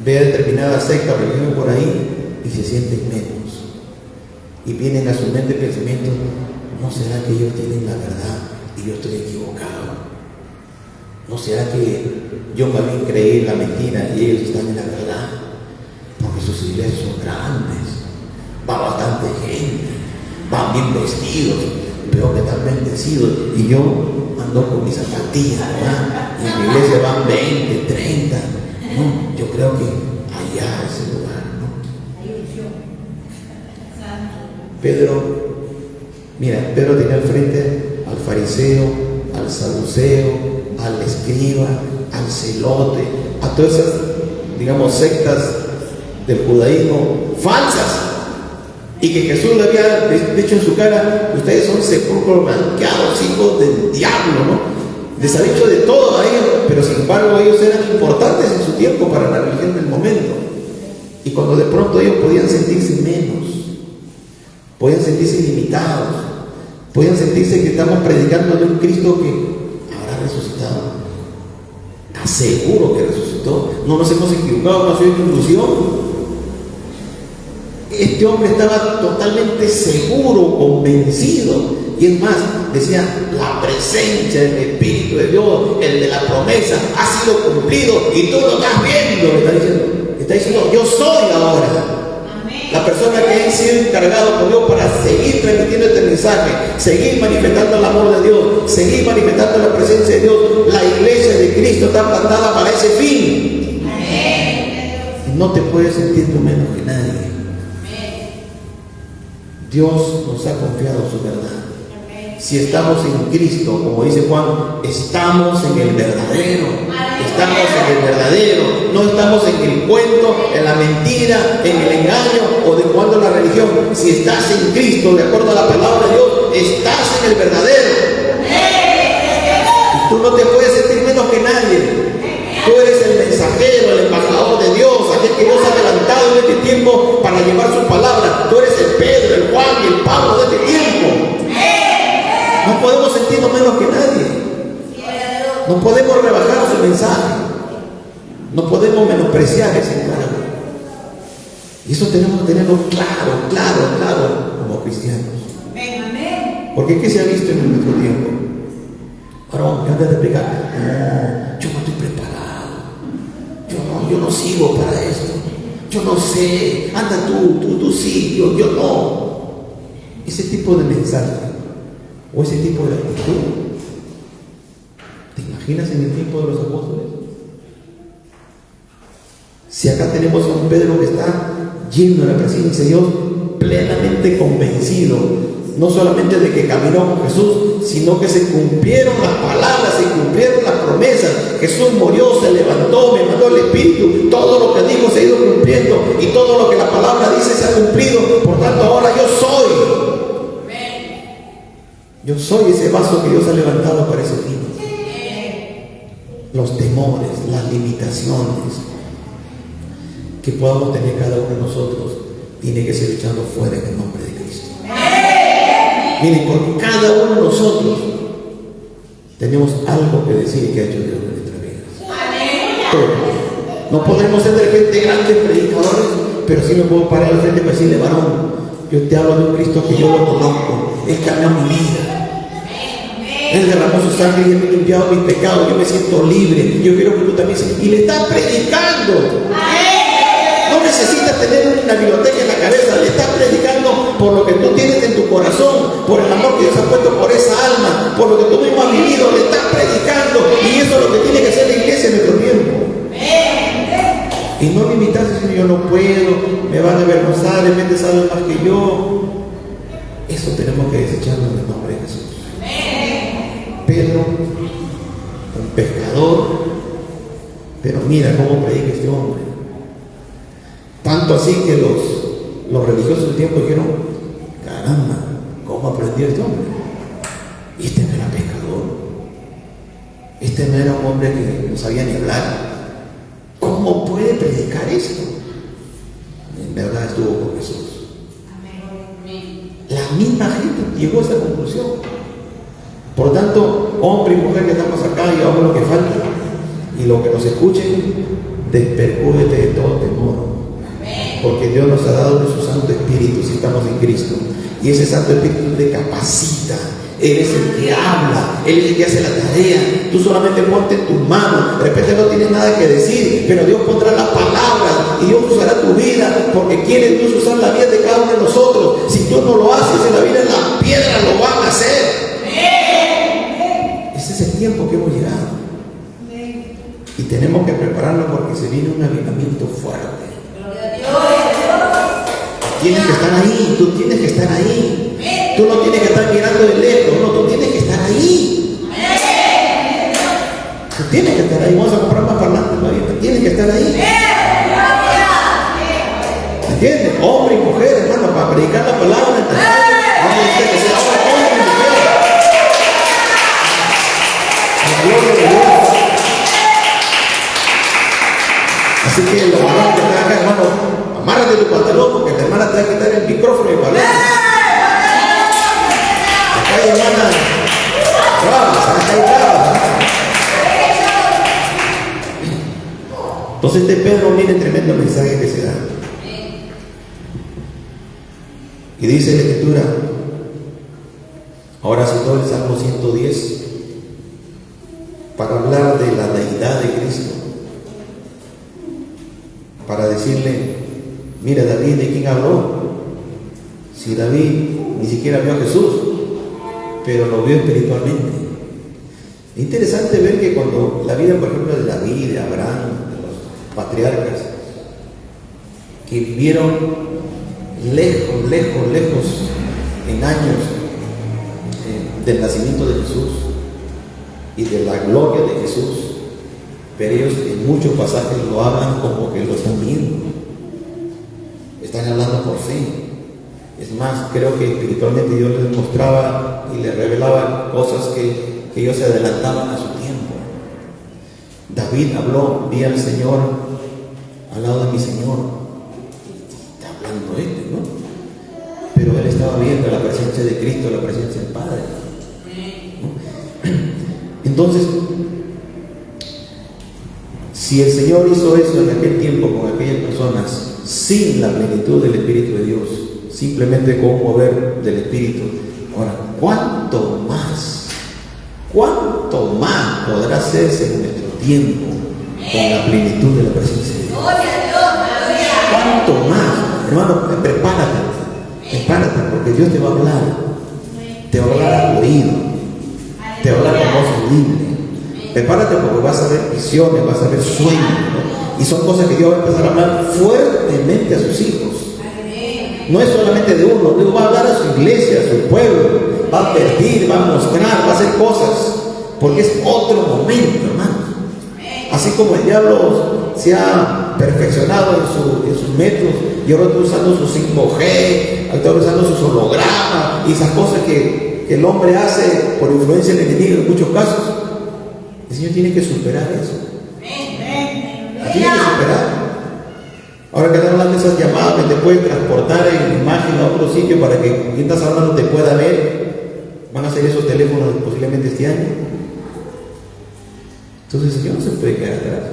Ve a determinada secta, religión por ahí y se sienten menos. Y vienen a su mente pensamientos: ¿no será que ellos tienen la verdad y yo estoy equivocado? ¿No será que yo más bien creí en la mentira y ellos están en la verdad? Porque sus iglesias son grandes, va bastante gente, van bien vestidos, veo que están bendecidos, y yo ando con mis zapatillas, ¿verdad? Y en mi iglesia van 20, 30. No, yo creo que allá es el lugar, ¿no? Pedro tenía al frente al fariseo, al saduceo, al escriba, al celote, a todas esas, digamos, sectas del judaísmo falsas, y que Jesús le había dicho en su cara: ustedes son sepulcros blanqueados, hijos del diablo, ¿no? Les ha dicho de todo a ellos, pero sin embargo ellos eran importantes en su tiempo para la religión del momento. Y cuando de pronto ellos podían sentirse menos, podían sentirse limitados, podían sentirse que estamos predicando de un Cristo que habrá resucitado. ¿Estás seguro que resucitó? No nos hemos equivocado, no ha sido una ilusión. Este hombre estaba totalmente seguro, convencido. Y es más, decía: la presencia del Espíritu de Dios, el de la promesa, ha sido cumplido y tú lo estás viendo. Está diciendo: yo soy ahora. Amén. La persona que ha sido encargado por Dios para seguir transmitiendo este mensaje, seguir manifestando el amor de Dios, seguir manifestando la presencia de Dios. La iglesia de Cristo está plantada para ese fin. Amén. No te puedes sentir tú menos que nadie. Dios nos ha confiado su verdad. Si estamos en Cristo, como dice Juan, estamos en el verdadero. Estamos en el verdadero. No estamos en el cuento, en la mentira, en el engaño o de cuando la religión. Si estás en Cristo, de acuerdo a la palabra de Dios, estás en el verdadero. Y tú no te puedes sentir menos que nadie. Tú eres el mensajero, el embajador de Dios, aquel que Dios ha levantado en este tiempo para llevar su palabra. Tú eres el Pedro, el Juan y el Pablo de este tiempo. No podemos sentirnos menos que nadie. No podemos rebajar su mensaje. No podemos menospreciar ese encargo. Y eso tenemos que tenerlo claro como cristianos. Porque ¿qué se ha visto en nuestro tiempo? Ahora, antes de explicar: no, yo no estoy preparado. Yo no sirvo para esto. Yo no sé. Anda tú sí, yo no. Ese tipo de mensaje o ese tipo de actitud, ¿te imaginas en el tiempo de los apóstoles? Si acá tenemos a un Pedro que está lleno de la presencia de Dios, plenamente convencido, no solamente de que caminó con Jesús, sino que se cumplieron las palabras, se cumplieron las promesas. Jesús murió, se levantó, me mandó el Espíritu, todo lo que dijo se ha ido cumpliendo, y todo lo que la palabra dice se ha cumplido. Por tanto, ahora yo soy ese vaso que Dios ha levantado para ese fin. Los temores, las limitaciones que podamos tener cada uno de nosotros tiene que ser echado fuera en el nombre de Cristo. Miren, porque cada uno de nosotros tenemos algo que decir que ha hecho Dios en nuestras vidas. Todos. No podremos ser de repente grandes predicadores, pero sí me puedo parar al frente para decirle: varón, yo te hablo de un Cristo que yo lo conozco. Él cambió mi vida. Él derramó su sangre y Él me ha limpiado mis pecados. Yo me siento libre. Yo quiero que tú también seas. Y le estás predicando. No necesitas tener una biblioteca en la cabeza. Le estás predicando por lo que tú tienes en tu corazón, por el amor que Dios ha puesto por esa alma, por lo que tú mismo has vivido. Le estás predicando. Y eso es lo que tiene que hacer la iglesia en nuestro tiempo. Y no limitarse si yo no puedo, me van a avergonzar, de saben más que yo. Eso tenemos que desecharlo en el nombre de Jesús. carpintero, un pescador, pero mira cómo predica este hombre. Tanto así que los religiosos del tiempo dijeron, caramba, ¿cómo aprendió este hombre? Este no era pescador, este no era un hombre que no sabía ni hablar. ¿Cómo puede predicar esto? En verdad estuvo con Jesús. La misma gente llegó a esa conclusión. Por tanto, hombre y mujer que estamos acá, y hagamos lo que falta, y lo que nos escuchen, despercúdete de todo temor, porque Dios nos ha dado de su Santo Espíritu si estamos en Cristo, y ese Santo Espíritu te capacita. Él es el que habla, Él es el que hace la tarea. Tú solamente ponte en tus manos. De repente no tienes nada que decir, pero Dios pondrá las palabras y Dios usará tu vida, porque quiere Dios usar la vida de cada uno de nosotros. Si tú no lo haces en la vida, las piedras lo van a hacer. Ese es el tiempo que hemos llegado, y tenemos que prepararnos porque se viene un avivamiento fuerte. Tienes que estar ahí, tú tienes que estar ahí. Tú no tienes que estar mirando de lejos, no, tú tienes que estar ahí. Tú tienes que estar ahí. Vamos a comprar más parlantes, tú tienes que estar ahí. ¿Entiendes? Hombre y mujer, hermano, para predicar la palabra en la calle. No dice que sea hombre y mujer. La gloria de Dios. Así que los hermanos que están acá, hermano, amárrate tu pantalón, porque la hermana te va a quitar el micrófono y el balón. Acá hay hermanas bravas, acá hay bravas. Entonces este Pedro, mire el tremendo mensaje que se da. Y dice la Escritura, ahora citó el Salmo 110 para hablar de la deidad de Cristo, para decirle, mira David, ¿de quién habló? Si David ni siquiera vio a Jesús, pero lo vio espiritualmente. Es interesante ver que cuando la vida, por ejemplo, de David, de Abraham, de los patriarcas, que vivieron lejos, lejos, lejos en años del nacimiento de Jesús y de la gloria de Jesús, pero ellos en muchos pasajes lo hablan como que lo están viendo, están hablando por fe. Es más, creo que espiritualmente Dios les mostraba y les revelaba cosas que ellos se adelantaban a su tiempo. David habló, vi al Señor al lado de mi Señor. Está hablando ¿no? Pero él estaba viendo la presencia de Cristo, la presencia del Padre, ¿no? Entonces, si el Señor hizo eso en aquel tiempo con aquellas personas sin la plenitud del Espíritu de Dios, simplemente con un mover del Espíritu, ahora, ¿cuánto más podrá hacerse en nuestro tiempo con la plenitud de la presencia de Dios? ¿Cuánto más? Hermano, prepárate, porque Dios te va a hablar al oído, te va a hablar con voz audible. Prepárate porque vas a ver visiones, vas a ver sueños, ¿no? Y son cosas que Dios va a empezar a hablar fuertemente a sus hijos. No es solamente de uno, Dios va a hablar a su iglesia, a su pueblo, va a advertir, va a mostrar, va a hacer cosas, porque es otro momento, hermano. Así como el diablo se ha perfeccionado en sus métodos, y ahora está usando su 5G, está usando sus hologramas y esas cosas que el hombre hace por influencia del enemigo en muchos casos. El Señor tiene que superar eso. Tiene que superar. Ahora que están hablando de esas llamadas que te pueden transportar en imagen a otro sitio para que quien estás hablando te pueda ver, van a hacer esos teléfonos posiblemente este año. Entonces el Señor no se puede quedar atrás.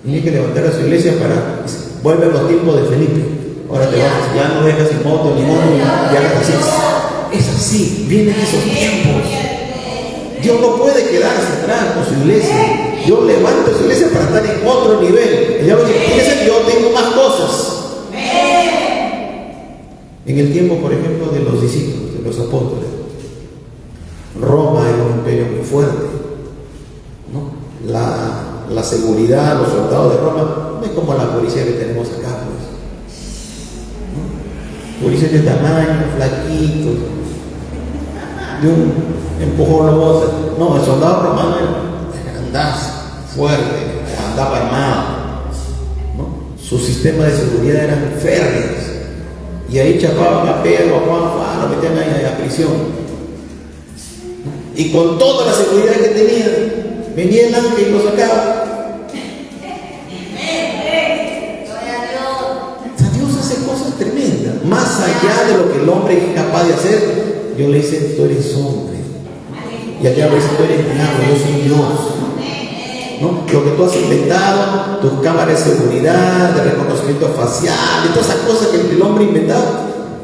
Tiene que levantar a su iglesia para volver a los tiempos de Felipe. Ahora te vas, ya no dejas sin moto ni moto, ya hagas así. Es así, vienen esos tiempos. Dios no puede quedarse atrás con su iglesia. Dios levanta su iglesia para estar en otro nivel. El diablo dice, fíjese, yo tengo más cosas. En el tiempo, por ejemplo, de los discípulos, de los apóstoles, Roma era un imperio muy fuerte, ¿no? La seguridad, los soldados de Roma, no es como la policía que tenemos acá, pues, ¿no? Policías de tamaño, flaquitos, de un empujón lo bota. No, el soldado romano andaba fuerte, andaba armado, ¿no? Su sistema de seguridad eran férreos. Y ahí chapaban a Pedro, a Juan, lo metían ahí a prisión. Y con toda la seguridad que tenían, venía el ángel y lo sacaba. Dios hace cosas tremendas, más allá de lo que el hombre es capaz de hacer. Yo le dice, tú eres hombre. Y allá le dice, tú eres diablo, yo soy Dios. ¿No? Lo que tú has inventado, tus cámaras de seguridad, de reconocimiento facial, y todas esas cosas que el hombre ha inventado,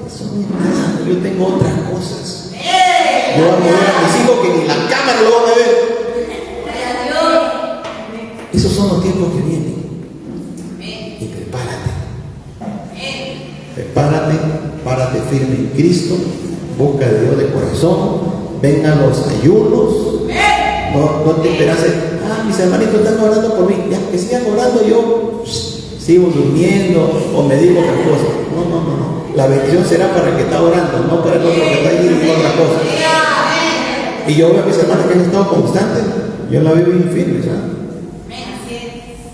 eso no es nada. Yo tengo otras cosas. Yo voy a mover a mis hijos que ni la cámara lo van a ver. Esos son los tiempos que vienen. Y prepárate, párate firme en Cristo, busca a Dios de corazón, vengan los ayunos, no te esperas, mis hermanitos están orando por mí, ya que sigan orando, yo sigo durmiendo o me digo otra cosa. No, la bendición será para el que está orando, no para el otro que está allí diciendo otra cosa. Y yo veo a mis hermanos que han estado constantes, yo la veo bien firme, ¿sabes?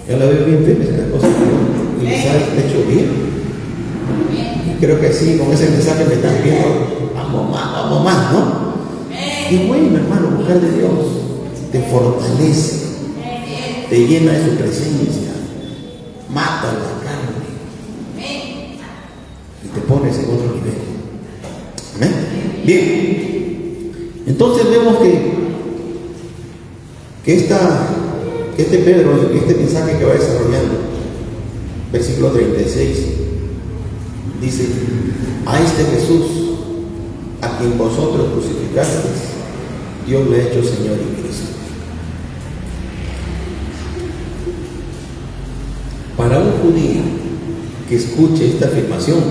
Yo la veo bien firme, las cosas y les ha hecho bien. Y creo que sí, con ese mensaje me están viendo, vamos más, ¿no? Y bueno, hermano, buscar de Dios te fortalece, te llena de su presencia, mata la carne y te pones en otro nivel. ¿Amén? Bien, entonces vemos que este Pedro, este mensaje que va desarrollando, versículo 36, dice: a este Jesús, a quien vosotros crucificasteis, Dios le ha hecho Señor y Cristo. Para un judío que escuche esta afirmación, es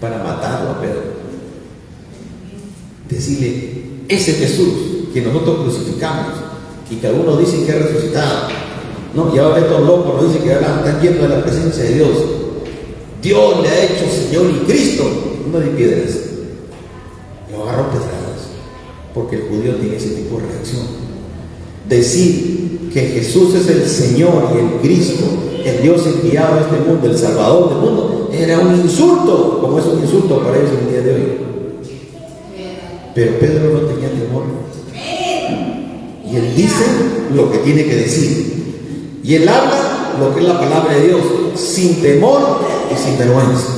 para matarlo a Pedro. Decirle, ese Jesús que nosotros crucificamos y que algunos dicen que ha resucitado, ¿no? Y ahora estos locos nos dicen que ahora están llenos de la presencia de Dios. Dios le ha hecho Señor y Cristo. No de piedras, lo agarró pedradas, porque el judío tiene ese tipo de reacción. Decir que Jesús es el Señor y el Cristo, el Dios enviado a este mundo, el Salvador del mundo, era un insulto, como es un insulto para ellos en el día de hoy. Pero Pedro no tenía temor. Y él dice lo que tiene que decir. Y él habla lo que es la palabra de Dios, sin temor y sin vergüenza.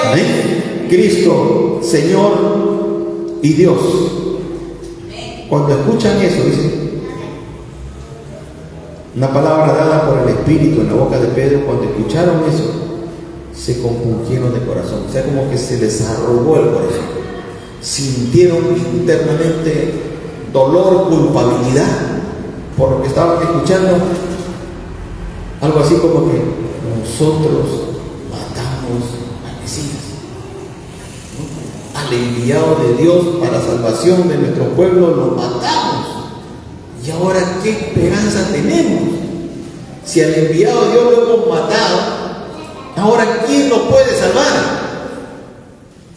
¿Amén? Cristo, Señor y Dios. Cuando escuchan eso, dicen, una palabra dada por el Espíritu en la boca de Pedro, cuando escucharon eso, se compungieron de corazón. O sea, como que se les arrugó el corazón. Sintieron internamente dolor, culpabilidad por lo que estaban escuchando. Algo así como que nosotros matamos al Mesías, ¿no? Al enviado de Dios para salvación de nuestro pueblo, lo matamos. Y ahora, ¿qué esperanza tenemos? Si al enviado de Dios lo hemos matado, ahora ¿quién nos puede salvar?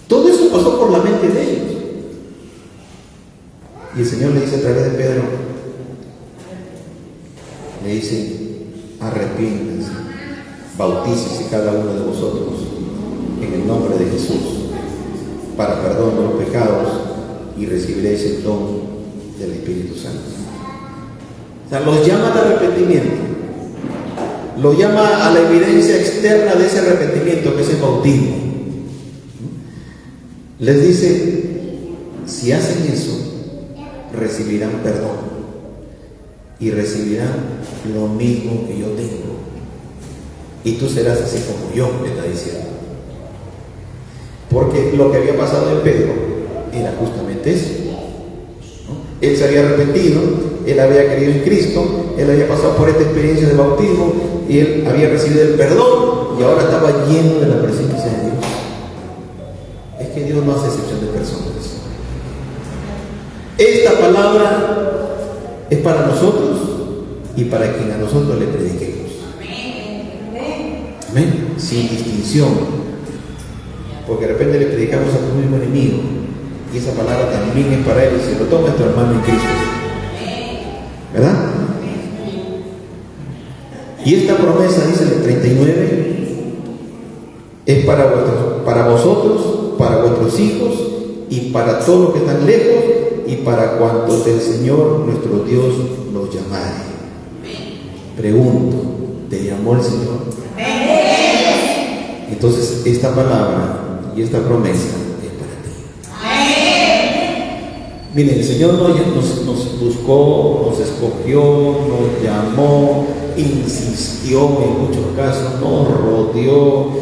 Todo eso pasó por la mente de ellos. Y el Señor le dice a través de Pedro, le dice, arrepiéntanse, bautícese cada uno de vosotros en el nombre de Jesús para perdón de los pecados y recibiréis el don del Espíritu Santo. O sea, los llama al arrepentimiento, los llama a la evidencia externa de ese arrepentimiento que es el bautismo. Les dice, si hacen eso, recibirán perdón y recibirán lo mismo que yo tengo, y tú serás así como yo, le está diciendo. Porque lo que había pasado en Pedro era justamente eso, ¿no? Él se había arrepentido, él había creído en Cristo, él había pasado por esta experiencia de bautismo y él había recibido el perdón y ahora estaba lleno de la presencia de Dios. Es que Dios no hace excepción de personas. Esta palabra es para nosotros y para quien a nosotros le prediquemos. Amén. Sin distinción. Porque de repente le predicamos a tu mismo enemigo y esa palabra también es para él, y se lo toma nuestro hermano en Cristo, ¿verdad? Y esta promesa, dice el 39, es para vosotros, para vuestros hijos y para todos los que están lejos y para cuantos el Señor nuestro Dios los llamare. Pregunto, ¿te llamó el Señor? Entonces esta palabra y esta promesa es para ti. Miren, el Señor nos buscó, nos escogió, nos llamó, insistió en muchos casos, nos rodeó.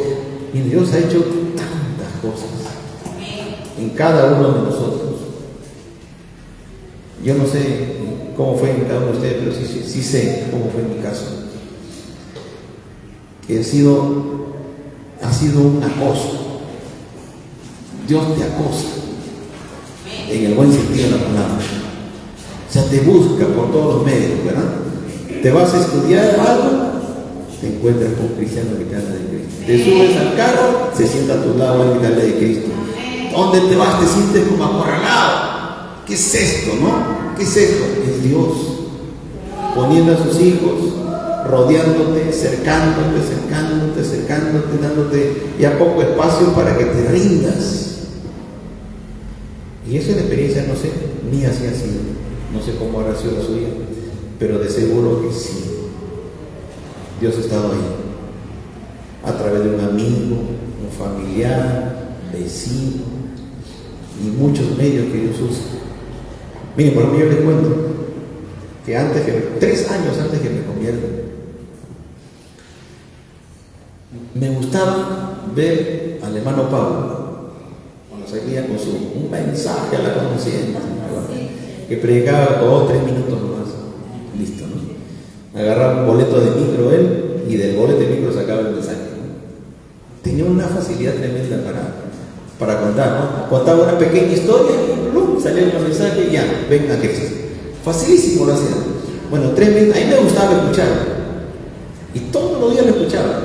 Y Dios ha hecho tantas cosas en cada uno de nosotros. Yo no sé cómo fue en cada uno de ustedes, pero sí sé cómo fue en mi caso. Que ha sido un acoso. Dios te acosa, en el buen sentido de la palabra. O sea, te busca por todos los medios, ¿verdad? Te vas a estudiar algo, te encuentras con un cristiano que te habla de Cristo. Te subes al carro, se sienta a tu lado alguien que te habla de Cristo. ¿Dónde te vas? Te sientes como acorralado. ¿Qué es esto, no? ¿Qué es esto? Es Dios poniendo a sus hijos, rodeándote, cercándote, dándote ya poco espacio para que te rindas. Y eso es la experiencia, no sé, mía sí ha sido, no sé cómo habrá sido la suya, pero de seguro que sí. Dios ha estado ahí, a través de un amigo, un familiar, vecino, y muchos medios que Dios usa. Miren, por ejemplo, yo les cuento que 3 años antes que me convierta, me gustaba ver al hermano Pablo cuando salía con un mensaje a la conciencia, que predicaba con 2 o 3 minutos nomás, listo, ¿no? Agarraba un boleto de micro él y del boleto de micro sacaba el mensaje, ¿no? Tenía una facilidad tremenda para contar, ¿no? Contaba una pequeña historia y ¡plum! Salía un mensaje y ya, venga a Cristo. Facilísimo lo hacía. Bueno, 3 meses, a mí me gustaba escuchar y todos los días lo escuchaba,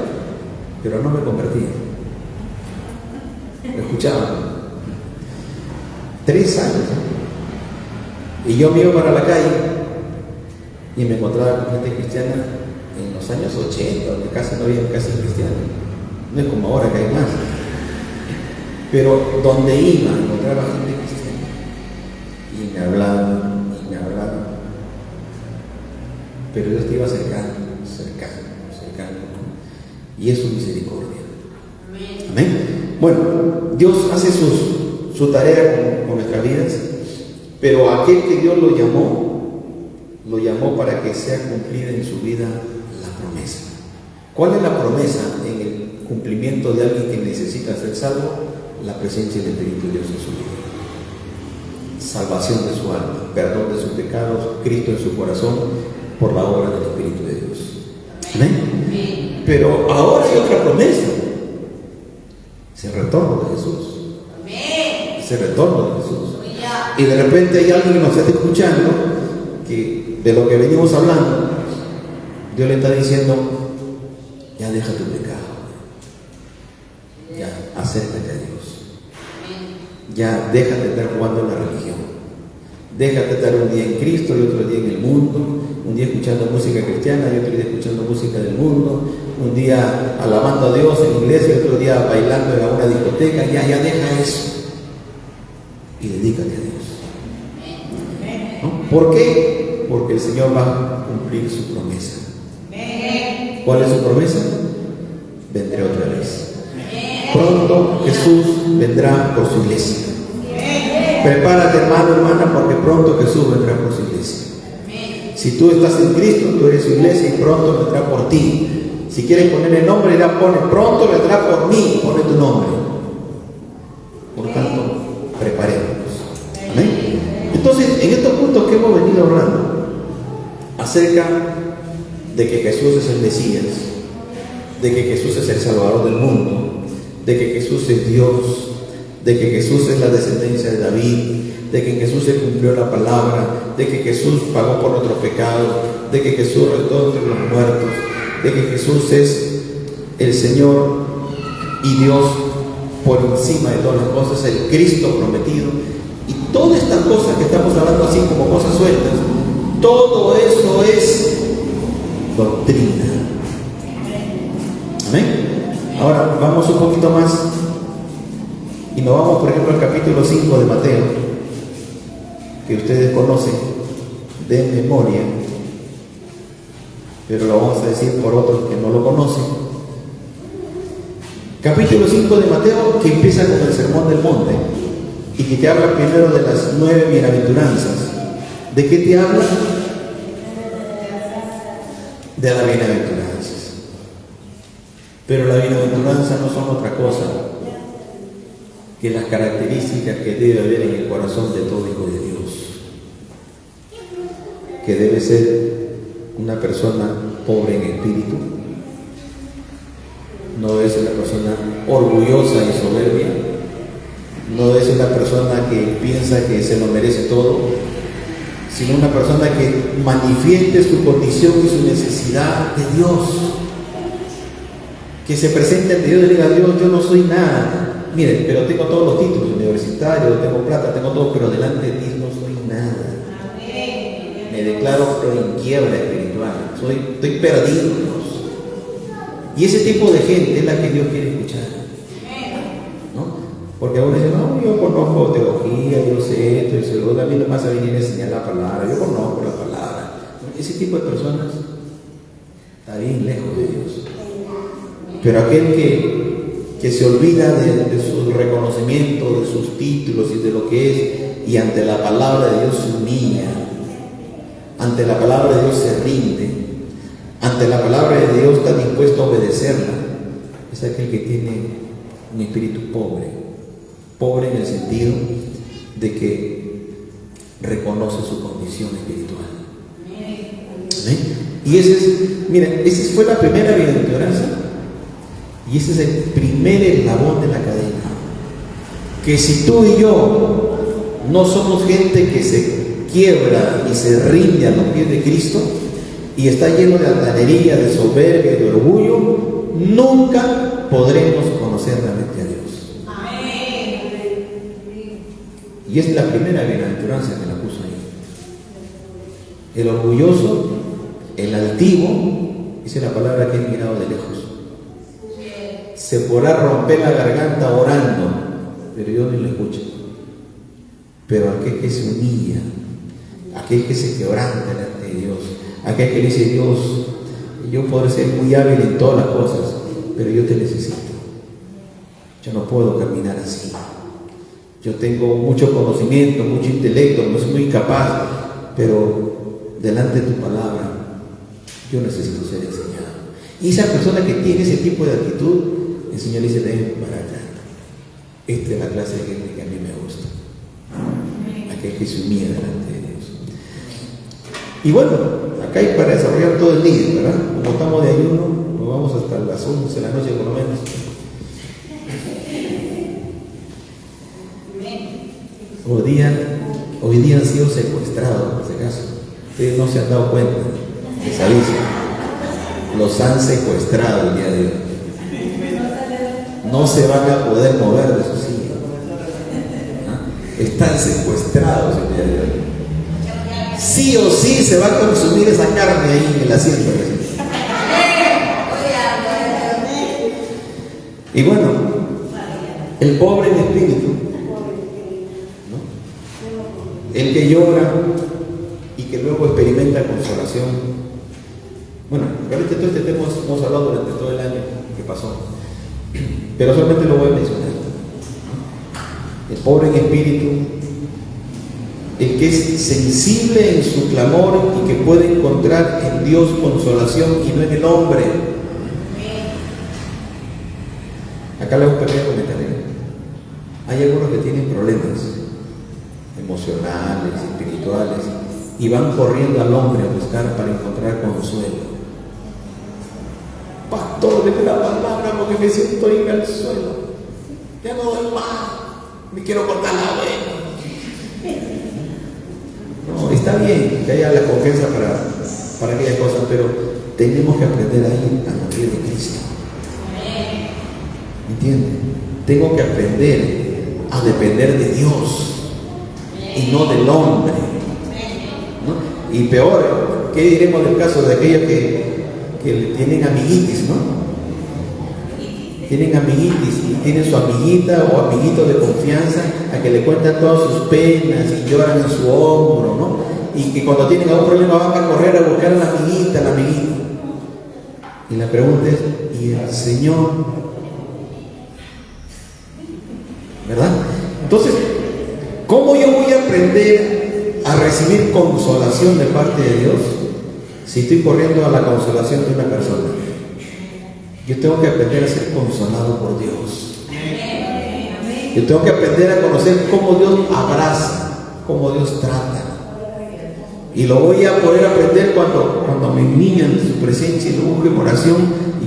pero no me convertía. Lo escuchaba 3 años, ¿no? Y yo me iba para la calle y me encontraba con gente cristiana en los años 80, donde casi no había casi cristianos. No es como ahora que hay más, pero donde iba encontraba gente cristiana y me hablaban, pero Dios te iba cercano, y es su misericordia. Amén. Bueno, Dios hace su tarea con nuestras vidas, pero aquel que Dios lo llamó para que sea cumplida en su vida la promesa. ¿Cuál es la promesa en el cumplimiento de alguien que necesita ser salvo? La presencia del Espíritu de Dios en su vida. Salvación de su alma, perdón de sus pecados, Cristo en su corazón por la obra del Espíritu de Dios. Amén. Pero ahora hay otra promesa. Es el retorno de Jesús. Es el retorno de Jesús. Y de repente hay alguien que nos está escuchando, que de lo que venimos hablando, Dios le está diciendo: ya deja tu pecado, ya acércate a Dios, ya déjate de estar jugando en la religión, déjate de estar un día en Cristo y otro día en el mundo, un día escuchando música cristiana y otro día escuchando música del mundo, un día alabando a Dios en la iglesia y otro día bailando en alguna discoteca. Ya deja eso y dedícate a Dios, ¿no? ¿Por qué? Porque el Señor va a cumplir su promesa. ¿Cuál es su promesa? Vendré otra vez. Pronto Jesús vendrá por su iglesia. Prepárate, hermano, hermana, porque pronto Jesús vendrá por su iglesia. Si tú estás en Cristo, tú eres su iglesia y pronto vendrá por ti. Si quieres poner el nombre, dirá: pone pronto vendrá por mí, pone tu nombre. Por tanto, preparémonos. ¿Amén? Entonces, en estos puntos que hemos venido hablando acerca de que Jesús es el Mesías, de que Jesús es el Salvador del mundo, de que Jesús es Dios, de que Jesús es la descendencia de David, de que en Jesús se cumplió la palabra, de que Jesús pagó por nuestros pecados, de que Jesús resucitó entre los muertos, de que Jesús es el Señor y Dios por encima de todas las cosas, el Cristo prometido. estas cosas que estamos hablando así como cosas sueltas, todo eso es doctrina. Amén. Ahora vamos un poquito más y nos vamos, por ejemplo, al capítulo 5 de Mateo, que ustedes conocen de memoria, pero lo vamos a decir por otros que no lo conocen. Capítulo 5 de Mateo, que empieza con el Sermón del Monte y que te habla primero de las 9 bienaventuranzas. ¿De qué te habla? De las bienaventuranzas. Pero las bienaventuranzas no son otra cosa que las características que debe haber en el corazón de todo hijo de Dios, que debe ser una persona pobre en espíritu, no es una persona orgullosa y soberbia, no es una persona que piensa que se lo merece todo, sino una persona que manifieste su condición y su necesidad de Dios, que se presente ante Dios y diga: Dios, yo no soy nada, miren, pero tengo todos los títulos universitarios, tengo plata, tengo todo, pero delante de ti no soy nada. Me declaro en quiebra espiritual, estoy perdido, Dios. Y ese tipo de gente es la que Dios quiere escuchar, ¿no? Porque ahora dicen: no, yo conozco teología, yo sé esto, y seguro, a mí nomás a venir a enseñar la palabra, yo conozco la palabra. Ese tipo de personas está bien lejos de Dios. Pero aquel que se olvida de su reconocimiento, de sus títulos y de lo que es, y ante la palabra de Dios se humilla, ante la palabra de Dios se rinde, ante la palabra de Dios está dispuesto a obedecerla, es aquel que tiene un espíritu pobre en el sentido de que reconoce su condición espiritual. ¿Amén? Y esa fue la primera bienaventuranza, y ese es el primer eslabón de la cadena. Que si tú y yo no somos gente que se quiebra y se rinde a los pies de Cristo y está lleno de altanería, de soberbia, de orgullo, nunca podremos conocer realmente a Dios. Amén. Y es la primera bienaventuranza que la puso ahí. El orgulloso, el altivo, dice la palabra que es mirado de lejos. Se podrá romper la garganta orando, pero yo ni lo escucho. Pero aquel que se humilla, aquel que se quebranta delante de Dios, aquel que dice: Dios, yo puedo ser muy hábil en todas las cosas, pero yo te necesito. Yo no puedo caminar así. Yo tengo mucho conocimiento, mucho intelecto, no soy muy capaz, pero delante de tu palabra yo necesito ser enseñado. Y esa persona que tiene ese tipo de actitud, el Señor dice: ven para acá. Esta es la clase de gente que a mí me gusta. Aquel que se humilla delante de Dios. Y bueno, acá hay para desarrollar todo el día, ¿verdad? Como estamos de ayuno, nos vamos hasta las 11 de la noche por lo menos. Hoy día han sido secuestrados, por si acaso. Ustedes no se han dado cuenta, les aviso. Los han secuestrado el día de hoy. No se van a poder mover de su silla. Están secuestrados el día de hoy. Sí o sí se va a consumir esa carne ahí en el asiento. Y bueno, el pobre en espíritu, ¿no? El que llora y que luego experimenta consolación. Bueno, realmente todo este tema hemos hablado durante todo el año que pasó, pero solamente lo voy a mencionar. El pobre en espíritu, el que es sensible en su clamor y que puede encontrar en Dios consolación y no en el hombre. Acá le hago un pequeño comentario. Hay algunos que tienen problemas emocionales, espirituales, y van corriendo al hombre a buscar para encontrar consuelo. Pastor, deme la palabra porque me siento en el suelo. Ya no doy más. Me quiero cortar la oreja. No, está bien que haya la confianza para aquellas cosas, pero tenemos que aprender a ir a los pies de Cristo. ¿Me entienden? Tengo que aprender a depender de Dios. y no del hombre, ¿no? Y peor, ¿qué diremos del caso de aquellos que tienen amiguitis, ¿no? Tienen amiguitis y tienen su amiguita o amiguito de confianza a que le cuentan todas sus penas y lloran en su hombro, ¿no? Y que cuando tienen algún problema van a correr a buscar a la amiguita, Y la pregunta es, ¿y el Señor? ¿Verdad? Entonces, ¿cómo yo voy a aprender a recibir consolación de parte de Dios si estoy corriendo a la consolación de una persona? Yo tengo que aprender a ser consolado por Dios. Yo tengo que aprender a conocer cómo Dios abraza, cómo Dios trata. Y lo voy a poder aprender cuando me humillan en su presencia y lo busco en oración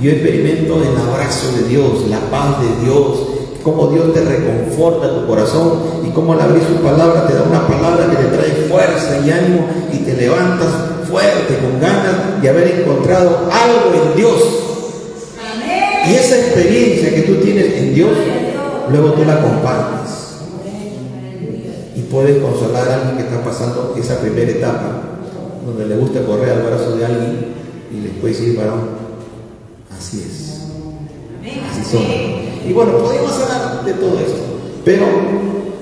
y yo experimento el abrazo de Dios, la paz de Dios, cómo Dios te reconforta tu corazón y cómo al abrir su palabra te da una palabra que te trae fuerza y ánimo y te levantas fuerte, con ganas de haber encontrado algo en Dios. Y esa experiencia que tú tienes en Dios, luego tú la compartes y puedes consolar a alguien que está pasando esa primera etapa donde le gusta correr al brazo de alguien y le puedes decir, varón, así es, así son. Y bueno, podemos hablar de todo esto, pero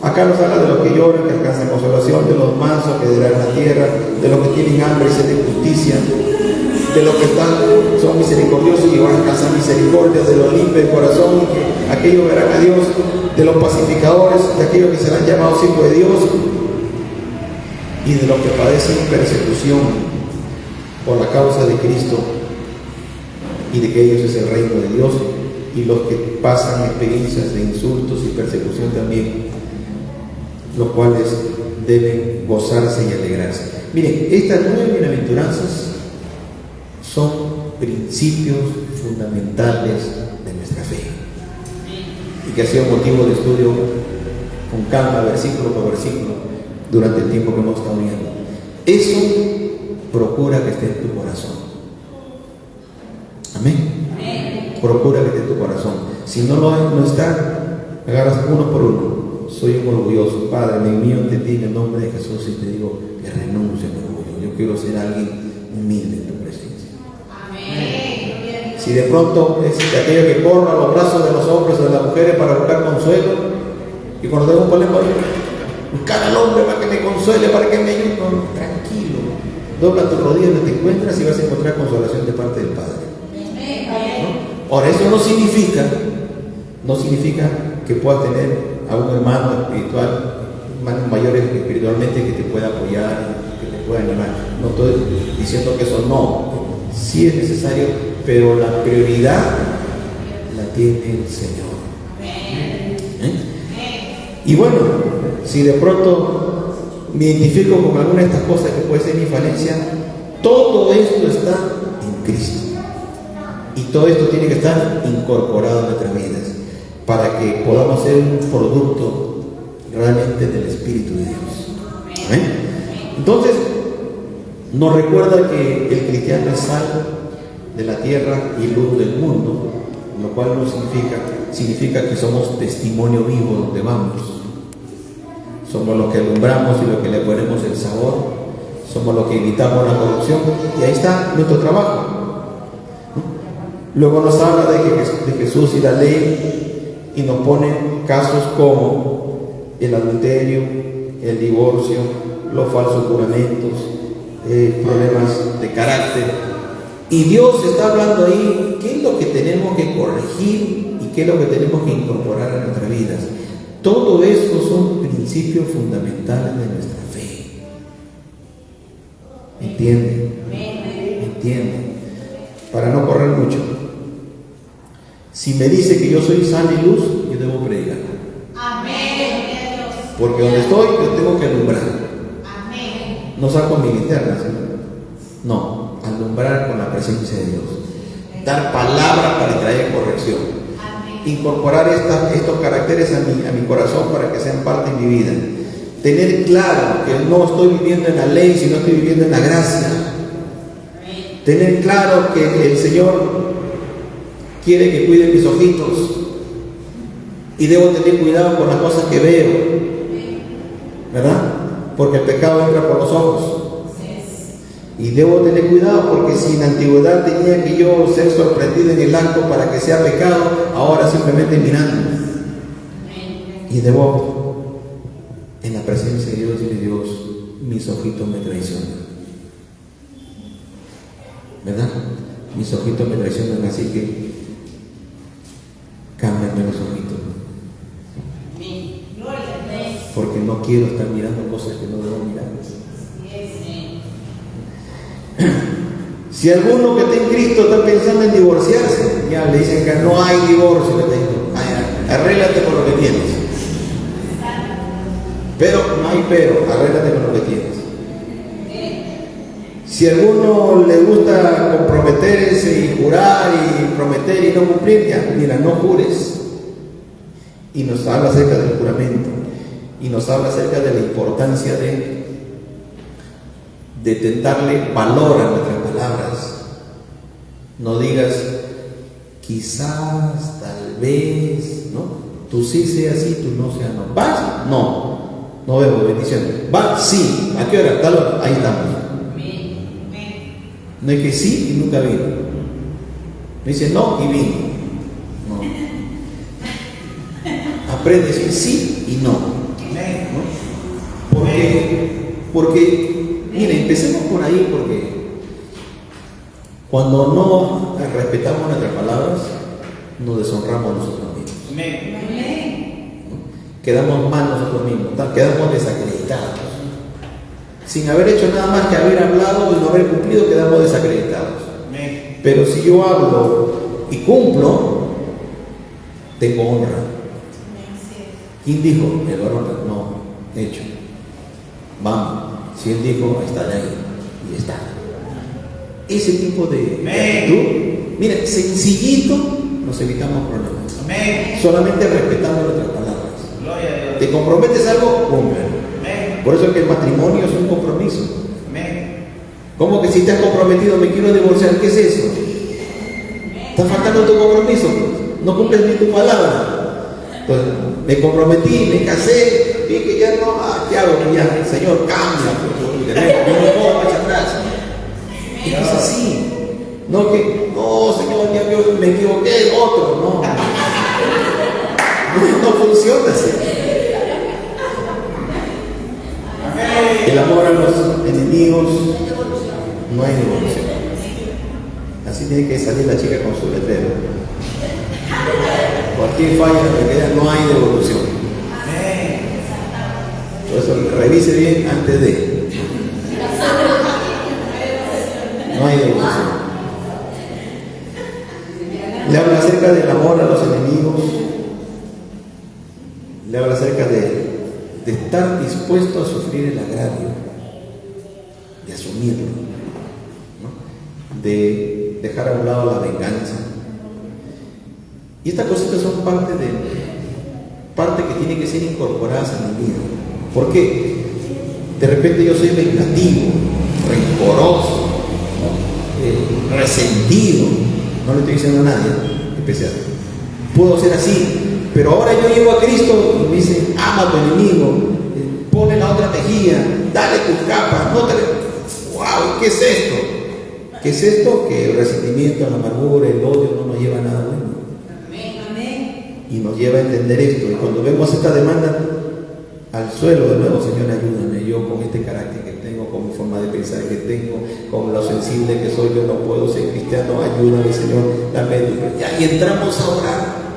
acá nos habla de los que lloran, que alcanzan consolación, de los mansos que heredarán la tierra, de los que tienen hambre y sed de justicia, de los que son misericordiosos y van a alcanzar misericordia, de los limpios de corazón, que aquellos verán a Dios, de los pacificadores, de aquellos que serán llamados hijos de Dios, y de los que padecen persecución por la causa de Cristo, y de que ellos es el reino de Dios, y los que pasan experiencias de insultos y persecución también, los cuales deben gozarse y alegrarse. Miren, estas 9 bienaventuranzas son principios fundamentales de nuestra fe y que ha sido motivo de estudio con calma, versículo por versículo, durante el tiempo que hemos estado viendo. Eso procura que esté en tu corazón. Amén. Procura que esté en tu corazón. Si no está, agarras uno por uno. Soy un orgulloso, Padre, me envío ante ti en el nombre de Jesús y te digo que renuncie a mi orgullo. Yo quiero ser alguien humilde en tu presencia. Amén. Si de pronto es de aquello que corra a los brazos de los hombres o de las mujeres para buscar consuelo, y cuando tengo un problema, buscar al hombre para que me consuele, para que me ayude, no, tranquilo, dobla tus rodillas donde te encuentras y vas a encontrar consolación de parte del Padre. ¿No? Ahora, eso no significa que puedas tener a un hermano espiritual, hermanos mayores espiritualmente, que te pueda apoyar, que te pueda animar. No estoy diciendo que eso no, sí es necesario, pero la prioridad la tiene el Señor. Y bueno, si de pronto me identifico con alguna de estas cosas que puede ser mi falencia, todo esto está en Cristo. Y todo esto tiene que estar incorporado en nuestras vidas para que podamos ser un producto realmente del Espíritu de Dios. ¿Amén? Entonces, nos recuerda que el cristiano es sal de la tierra y luz del mundo, lo cual no significa que somos testimonio vivo donde vamos. Somos los que alumbramos y los que le ponemos el sabor, somos los que evitamos la corrupción, y ahí está nuestro trabajo. Luego nos habla de Jesús y la ley, y nos pone casos como el adulterio, el divorcio, los falsos juramentos, problemas de carácter. Y Dios está hablando ahí qué es lo que tenemos que corregir y qué es lo que tenemos que incorporar a nuestras vidas. Todo eso son principios fundamentales de nuestra fe. ¿Entienden? ¿Entienden? Para no correr mucho. Si me dice que yo soy sal y luz, yo debo predicar. Amén. Porque donde estoy, yo tengo que alumbrar. Amén. No saco mi linterna, ¿sí? No, alumbrar con la presencia de Dios. Dar palabra para traer corrección. Amén. Incorporar estos caracteres a mi corazón para que sean parte de mi vida. Tener claro que no estoy viviendo en la ley, sino estoy viviendo en la gracia. Amén. Tener claro que el Señor quiere que cuide mis ojitos y debo tener cuidado con las cosas que veo, ¿verdad? porque el pecado entra por los ojos. Y debo tener cuidado, porque si en la antigüedad tenía que yo ser sorprendido en el acto para que sea pecado, ahora simplemente mirando. Y debo, en la presencia de Dios, decirle: Dios, mis ojitos me traicionan. ¿Verdad? Mis ojitos me traicionan, así que cámbiame los ojitos. Porque no quiero estar mirando cosas que no debo mirar. Si alguno que está en Cristo está pensando en divorciarse, ya le dicen que no hay divorcio, le digo, arréglate con lo que tienes. Pero, no hay pero, arréglate con lo que tienes. Si a alguno le gusta comprometerse y jurar y prometer y no cumplir, ya, mira, no jures. Y nos habla acerca del juramento, y nos habla acerca de la importancia de darle valor a nuestras palabras. No digas quizás, tal vez, ¿no? Tú sí sea sí, tú no sea no. ¿Vas? No vemos bendiciones. ¿Va? Sí. ¿A qué hora? Tal hora. Ahí estamos. No es que sí y nunca vino. Me dice no y vino. No. Aprende a decir sí y no. ¿No? Porque, mire, empecemos por ahí, porque cuando no respetamos nuestras palabras, nos deshonramos a nosotros mismos. ¿No? Quedamos mal nosotros mismos, quedamos desacreditados. Sin haber hecho nada más que haber hablado y no haber cumplido, quedamos desacreditados. Pero si yo hablo y cumplo, tengo honra. ¿Quién dijo? El varón. No, hecho. Vamos. Si él dijo, estaré ahí. Y está. Ese tipo de actitud, mira, sencillito, nos evitamos problemas. Solamente respetando nuestras palabras. ¿Te comprometes algo? Cumple. Por eso es que el matrimonio es un compromiso. ¿Cómo que si te has comprometido me quiero divorciar? ¿Qué es eso? Estás faltando tu compromiso. No cumples ni tu palabra. Entonces, me comprometí, me casé, vi que ya no, ¿qué hago? Que ya, Señor, cambia. Yo no puedo marchar atrás. Y es así. No que, no, Señor, ya yo me equivoqué, otro, no. No funciona así. El amor a los enemigos no hay devolución. Así tiene que salir la chica con su letrero. Cualquier falla que queda, no hay devolución. Por eso revise bien antes de. No hay devolución. Le habla acerca del amor a los enemigos. Le habla acerca de estar dispuesto a sufrir el agravio, de asumirlo, ¿no? De dejar a un lado la venganza. Y estas cositas son parte que tiene que ser incorporadas a mi vida. ¿Por qué? De repente yo soy vengativo, rencoroso, ¿no? Resentido. No le estoy diciendo a nadie especial. Puedo ser así. Pero ahora yo llego a Cristo y me dice, ama a tu enemigo, ponle la otra mejilla, dale tus capas, no te... ¡Wow! ¿Qué es esto? ¿Qué es esto? Que el resentimiento, la amargura, el odio no nos lleva a nada bueno. Amén. Y nos lleva a entender esto. Y cuando vemos esta demanda al suelo de nuevo, Señor, ayúdame. Yo con este carácter que tengo, con mi forma de pensar que tengo, con lo sensible que soy, yo no puedo ser cristiano, ayúdame, Señor, dame. Y entramos a orar.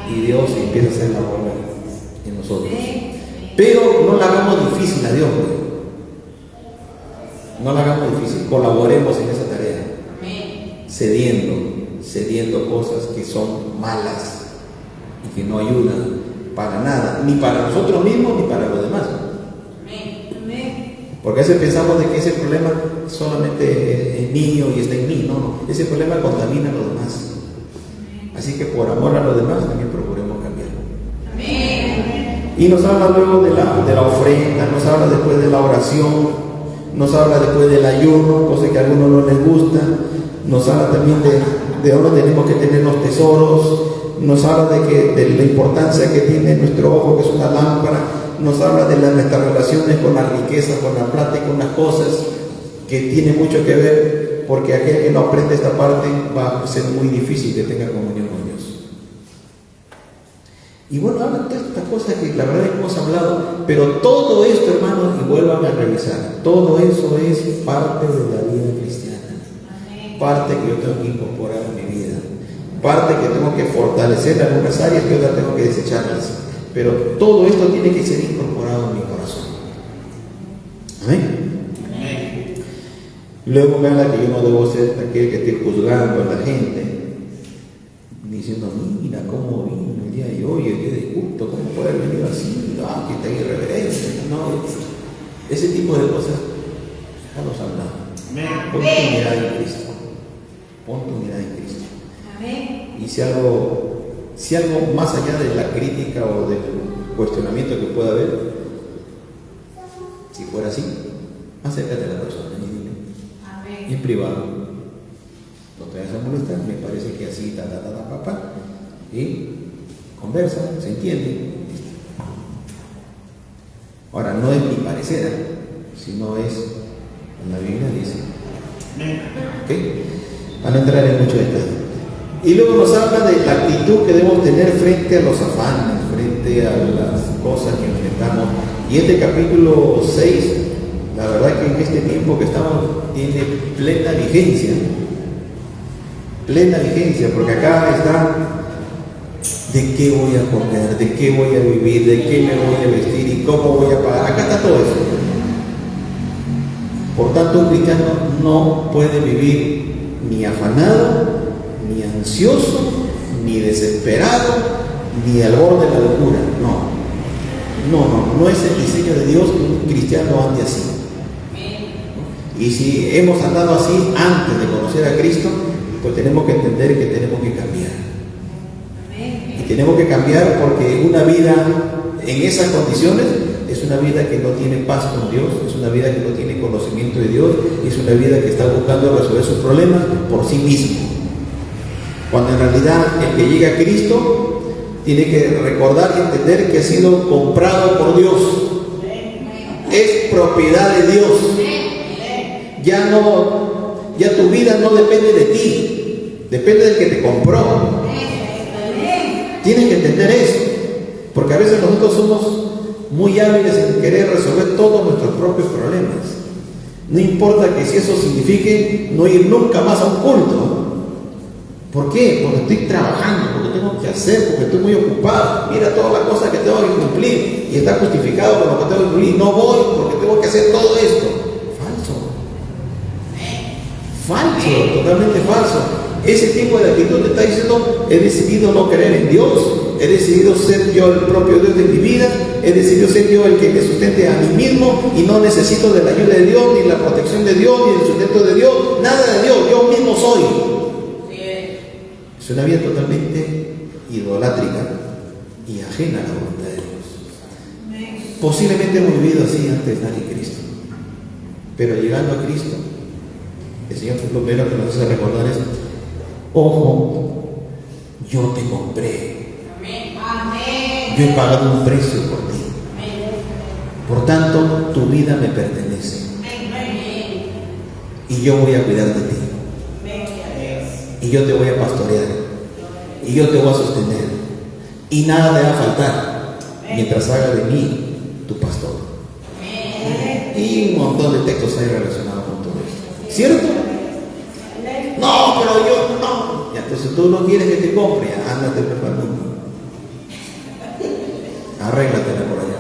Y Dios empieza a hacer la obra en nosotros. Pero no la hagamos difícil a Dios. No la hagamos difícil. Colaboremos en esa tarea. Cediendo cosas que son malas y que no ayudan para nada, ni para nosotros mismos ni para los demás. Porque a veces pensamos de que ese problema solamente es mío y está en mí. No, ese problema contamina a los demás. Así que por amor a los demás también procuremos cambiarlo. Y nos habla luego de la ofrenda, nos habla después de la oración, nos habla después del ayuno, cosa que a algunos no les gusta, nos habla también de dónde tenemos que tener los tesoros, nos habla de la importancia que tiene nuestro ojo, que es una lámpara, nos habla de nuestras relaciones con la riqueza, con la plata y con las cosas, que tiene mucho que ver, porque aquel que no aprende esta parte va a ser muy difícil que tenga comunión con Dios. Y bueno, habla de todas estas cosas que la verdad hemos hablado, pero todo esto, hermanos, y vuelvan a revisar, todo eso es parte de la vida cristiana, parte que yo tengo que incorporar a mi vida, parte que tengo que fortalecer en algunas áreas que otras tengo que desecharlas, pero todo esto tiene que ser incorporado en mi corazón. Amén. Luego me habla que yo no debo ser aquel que esté juzgando a la gente, diciendo, mira cómo vino el día de hoy, el día de culto, cómo puede haber venido así, que está irreverente. No, ese tipo de cosas, déjalos hablar. Pon tu mirada en Cristo. Pon tu mirada en Cristo. Amén. Y si algo más allá de la crítica o del cuestionamiento que pueda haber, si fuera así, acércate a la persona y dile, amén, en privado. No te vas a molestar, me parece que así, papá, y conversa, se entiende. Ahora, no es mi parecer, sino es, en la Biblia dice, ¿ok? Para no entrar en mucho detalle. Y luego nos habla de la actitud que debemos tener frente a los afanes, frente a las cosas que enfrentamos. Y este capítulo 6, la verdad que en este tiempo que estamos, tiene plena vigencia. Plena vigencia, porque acá está de qué voy a comer, de qué voy a vivir, de qué me voy a vestir y cómo voy a pagar. Acá está todo eso. Por tanto, un cristiano no puede vivir ni afanado, ni ansioso, ni desesperado, ni al borde de la locura. No es el diseño de Dios que un cristiano ande así. Y si hemos andado así antes de conocer a Cristo, pues tenemos que entender que tenemos que cambiar. Y tenemos que cambiar porque una vida en esas condiciones es una vida que no tiene paz con Dios, es una vida que no tiene conocimiento de Dios, es una vida que está buscando resolver sus problemas por sí mismo. Cuando en realidad el que llega a Cristo tiene que recordar y entender que ha sido comprado por Dios. Es propiedad de Dios. Ya tu vida no depende de ti, depende del que te compró. Tienes que entender eso, porque a veces nosotros somos muy hábiles en querer resolver todos nuestros propios problemas. No importa que si eso signifique no ir nunca más a un culto. ¿Por qué? Porque estoy trabajando, porque tengo que hacer, porque estoy muy ocupado. Mira todas las cosas que tengo que cumplir y está justificado con lo que tengo que cumplir. No voy porque tengo que hacer todo esto. Falso, totalmente falso. Ese tipo de actitud te está diciendo, he decidido no creer en Dios, he decidido ser yo el propio Dios de mi vida, he decidido ser yo el que me sustente a mí mismo y no necesito de la ayuda de Dios, ni la protección de Dios, ni el sustento de Dios, nada de Dios, yo mismo soy. Es una vida totalmente idolátrica y ajena a la voluntad de Dios. Posiblemente hemos vivido así antes de estar en Cristo, pero llegando a Cristo, el Señor lo primero que nos hace recordar es, ojo, yo te compré. Yo he pagado un precio por ti. Por tanto, tu vida me pertenece. Y yo voy a cuidar de ti. Y yo te voy a pastorear. Y yo te voy a sostener. Y nada te va a faltar mientras haga de mí tu pastor. Y un montón de textos hay relacionados con todo esto. ¿Cierto? No, pero yo no. Ya, entonces tú no quieres que te compre, ándate para el mundo. Arréglatela por allá.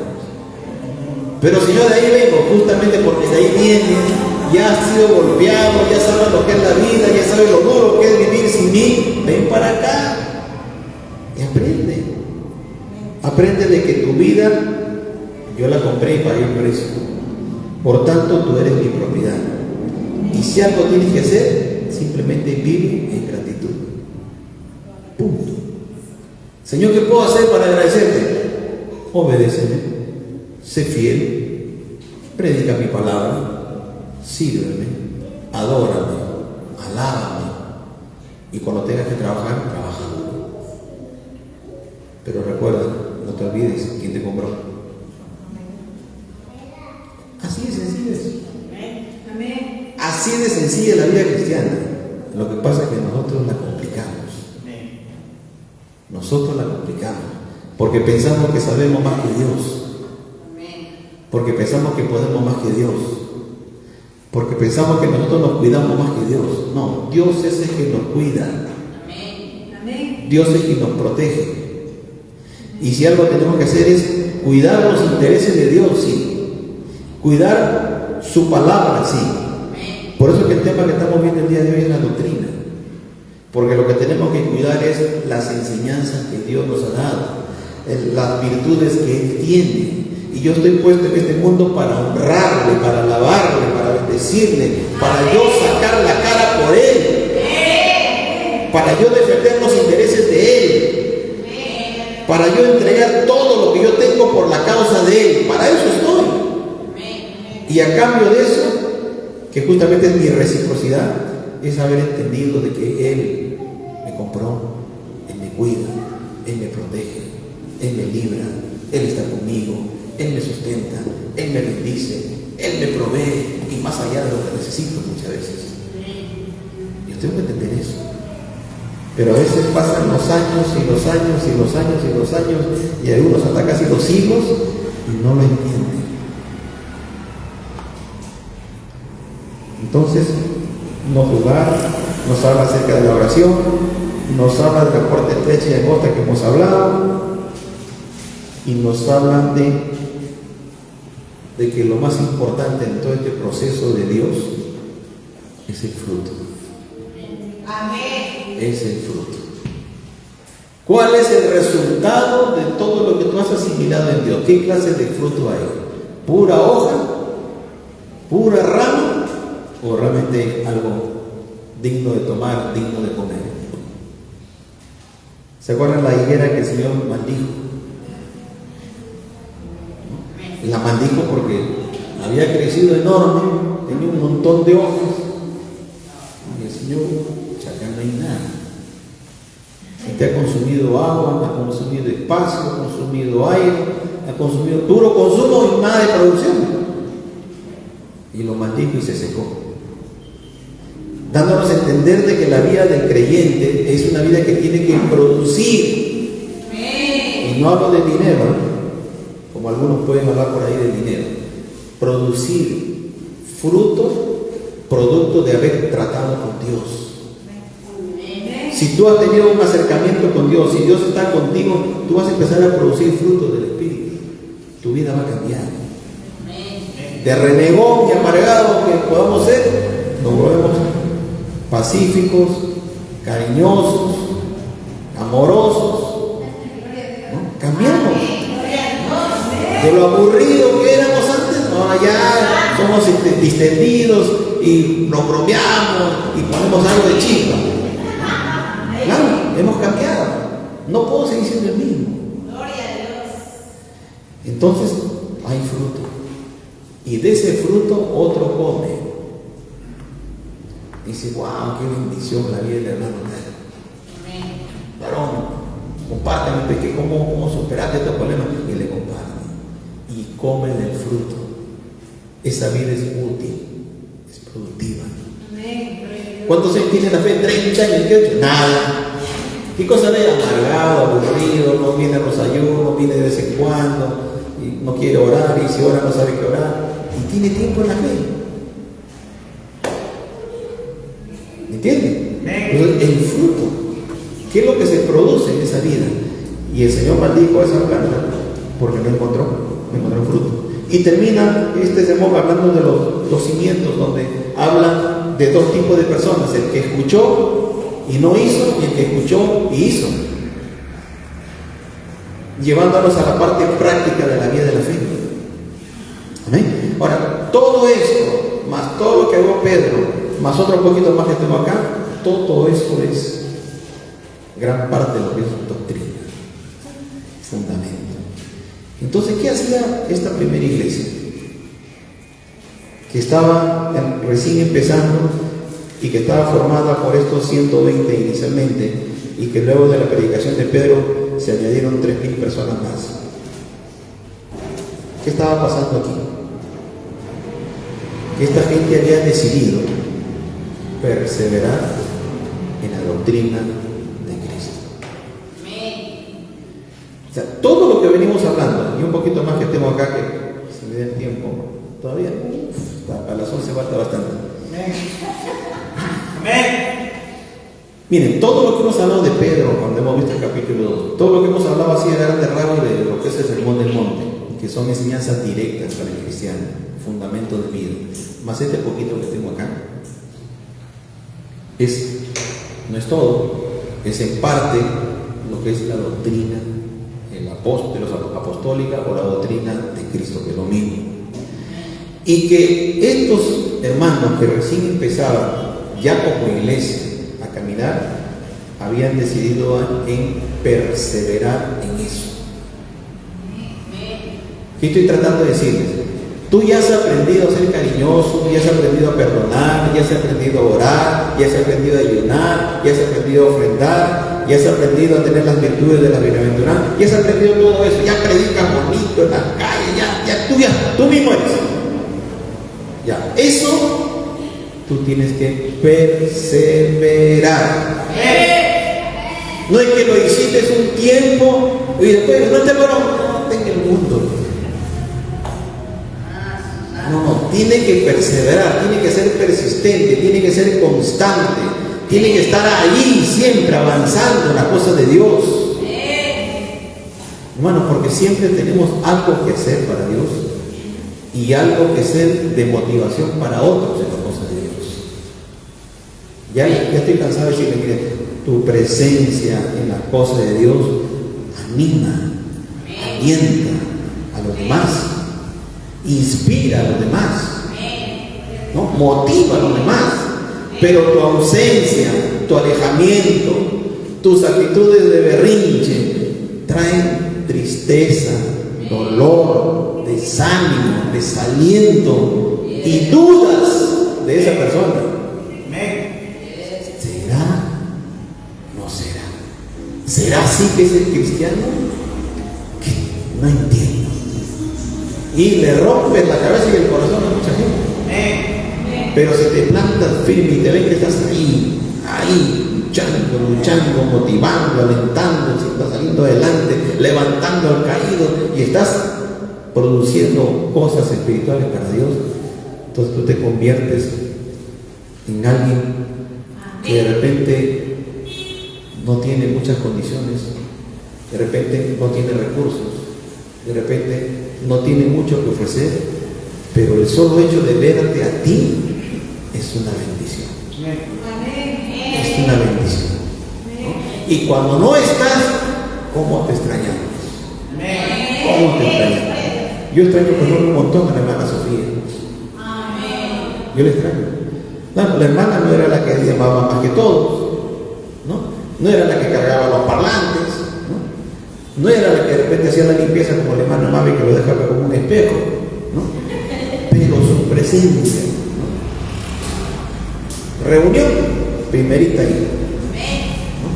Pero si yo de ahí vengo, justamente porque de ahí viene, ya has sido golpeado, ya sabes lo que es la vida, ya sabes lo duro que es vivir sin mí, ven para acá y aprende. Aprende de que tu vida, yo la compré y pagué un precio. Por tanto, tú eres mi propiedad. Y si algo tienes que hacer, simplemente vive en gratitud. Punto. Señor, ¿qué puedo hacer para agradecerte? Obedéceme, sé fiel, predica mi palabra, sírveme, adórame, alábame. Y cuando tengas que trabajar, trabaja. Pero recuerda, no te olvides quién te compró. Así de sencilla es la vida cristiana. Lo que pasa es que nosotros la complicamos. Nosotros la complicamos. Porque pensamos que sabemos más que Dios. Porque pensamos que podemos más que Dios. Porque pensamos que nosotros nos cuidamos más que Dios. No, Dios es el que nos cuida. Dios es quien nos protege. Y si algo tenemos que hacer es cuidar los intereses de Dios, sí. Cuidar su palabra, sí. Por eso que el tema que estamos viendo el día de hoy es la doctrina. Porque lo que tenemos que cuidar es las enseñanzas que Dios nos ha dado, las virtudes que Él tiene. Y yo estoy puesto en este mundo para honrarle, para alabarle, para bendecirle, para yo sacar la cara por Él, para yo defender los intereses de Él, para yo entregar todo lo que yo tengo por la causa de Él. Para eso estoy. Y a cambio de eso, que justamente es mi reciprocidad, es haber entendido de que Él me compró, Él me cuida, Él me protege, Él me libra, Él está conmigo, Él me sustenta, Él me bendice, Él me provee, y más allá de lo que necesito muchas veces. Yo tengo que entender eso. Pero a veces pasan los años y los años y los años y los años, y algunos hasta casi los siglos, y no lo entienden. Entonces, no jugar, nos habla acerca de la oración, nos habla del reporte de flecha y angosta que hemos hablado, y nos habla de que lo más importante en todo este proceso de Dios es el fruto. Amén. Es el fruto. ¿Cuál es el resultado de todo lo que tú has asimilado en Dios? ¿Qué clase de fruto hay? ¿Pura hoja? ¿Pura rama? ¿O realmente algo digno de tomar, digno de comer? ¿Se acuerdan la higuera que el Señor maldijo? La maldijo porque había crecido enorme, tenía un montón de hojas, y el Señor, acá no hay nada. Y te ha consumido agua, ha consumido espacio, ha consumido aire, ha consumido puro consumo y nada de producción. Y lo maldijo y se secó, dándonos a entender de que la vida del creyente es una vida que tiene que producir. Y no hablo de dinero, como algunos pueden hablar por ahí de dinero. Producir fruto, producto de haber tratado con Dios. Si tú has tenido un acercamiento con Dios, si Dios está contigo, tú vas a empezar a producir fruto del Espíritu. Tu vida va a cambiar. De renegón y amargado que podamos ser, nos volvemos pacíficos, cariñosos, amorosos, ¿no? Cambiamos. De lo aburrido que éramos antes, ahora ya somos distendidos y nos bromeamos y ponemos algo de chispa. Claro, hemos cambiado. No puedo seguir siendo el mismo. Entonces hay fruto. Y de ese fruto otro come. Dice, wow, qué bendición la vida del hermano. Varón, compárteme cómo superaste estos problemas. Y le comparte. Y come del fruto. Esa vida es útil, es productiva. ¿Cuántos años tiene la fe? 30 años, ¿qué? Nada. ¿Qué cosa de amargado, aburrido? No viene a los ayunos, viene de vez en cuando, y no quiere orar, y si ora no sabe qué orar. Y tiene tiempo en la fe. ¿Entienden? Entonces, el fruto, ¿qué es lo que se produce en esa vida? Y el Señor maldijo a esa planta porque no encontró fruto. Y termina este sermón hablando de los cimientos, donde habla de dos tipos de personas: el que escuchó y no hizo, y el que escuchó y hizo, llevándonos a la parte práctica de la vida de la fe. Amén. Ahora, todo esto, más todo lo que hago Pedro, más otro poquito más que tengo acá, todo esto es gran parte de lo que es doctrina, fundamento. Entonces, ¿qué hacía esta primera iglesia? Que estaba recién empezando y que estaba formada por estos 120 inicialmente, y que luego de la predicación de Pedro se añadieron 3.000 personas más. ¿Qué estaba pasando aquí? Que esta gente había decidido perseverar en la doctrina de Cristo. O sea, todo lo que venimos hablando, y un poquito más que tengo acá, que se me dé el tiempo, todavía, a las 11 falta bastante. Miren, todo lo que hemos hablado de Pedro, cuando hemos visto el capítulo 2, todo lo que hemos hablado así de grandes rasgos de lo que es el sermón del monte, que son enseñanzas directas para el cristiano, fundamentos de vida, más este poquito que tengo acá, no es todo, es en parte lo que es la doctrina apostólica o la doctrina de Cristo, que es lo mismo. Y que estos hermanos que recién empezaban ya como iglesia a caminar, habían decidido en perseverar en eso. ¿Qué estoy tratando de decirles? Tú ya has aprendido a ser cariñoso, ya has aprendido a perdonar, ya has aprendido a orar, ya has aprendido a ayunar, ya has aprendido a ofrendar, ya has aprendido a tener las virtudes de la bienaventuranza, ya has aprendido todo eso, ya predicas bonito en la calle, tú mismo eres. Ya, eso tú tienes que perseverar. No es que lo hiciste un tiempo y después no te lo en el mundo. No, tiene que perseverar, tiene que ser persistente, tiene que ser constante, tiene que estar ahí siempre avanzando en las cosas de Dios. Hermano, porque siempre tenemos algo que hacer para Dios y algo que ser de motivación para otros en las cosas de Dios. Ya estoy cansado de decirle, mire, tu presencia en las cosas de Dios anima, alienta a los demás, inspira a los demás, ¿no? Motiva a los demás. Pero tu ausencia, tu alejamiento, tus actitudes de berrinche traen tristeza, dolor, desánimo, desaliento y dudas de esa persona. ¿Será? ¿No será? ¿Será así que es el cristiano? Que no entiendo. Y le rompes la cabeza y el corazón a mucha gente. Pero si te plantas firme y te ven que estás ahí, luchando, motivando, alentando, si estás saliendo adelante, levantando al caído y estás produciendo cosas espirituales para Dios, entonces tú te conviertes en alguien que de repente no tiene muchas condiciones, de repente no tiene recursos, de repente no tiene mucho que ofrecer, pero el solo hecho de verte a ti es una bendición. Es una bendición, ¿no? Y cuando no estás, ¿cómo te extrañamos? ¿Cómo te extrañamos? Yo extraño por ejemplo un montón a la hermana Sofía. Yo le extraño. No, la hermana no era la que llamaba más que todos, ¿no? No era la que cargaba los parlantes, no era la que de repente hacía la limpieza como la hermana Mavi, que lo dejaba como un espejo, ¿no? Pero su presencia, ¿no? Reunión, primerita ahí, ¿no?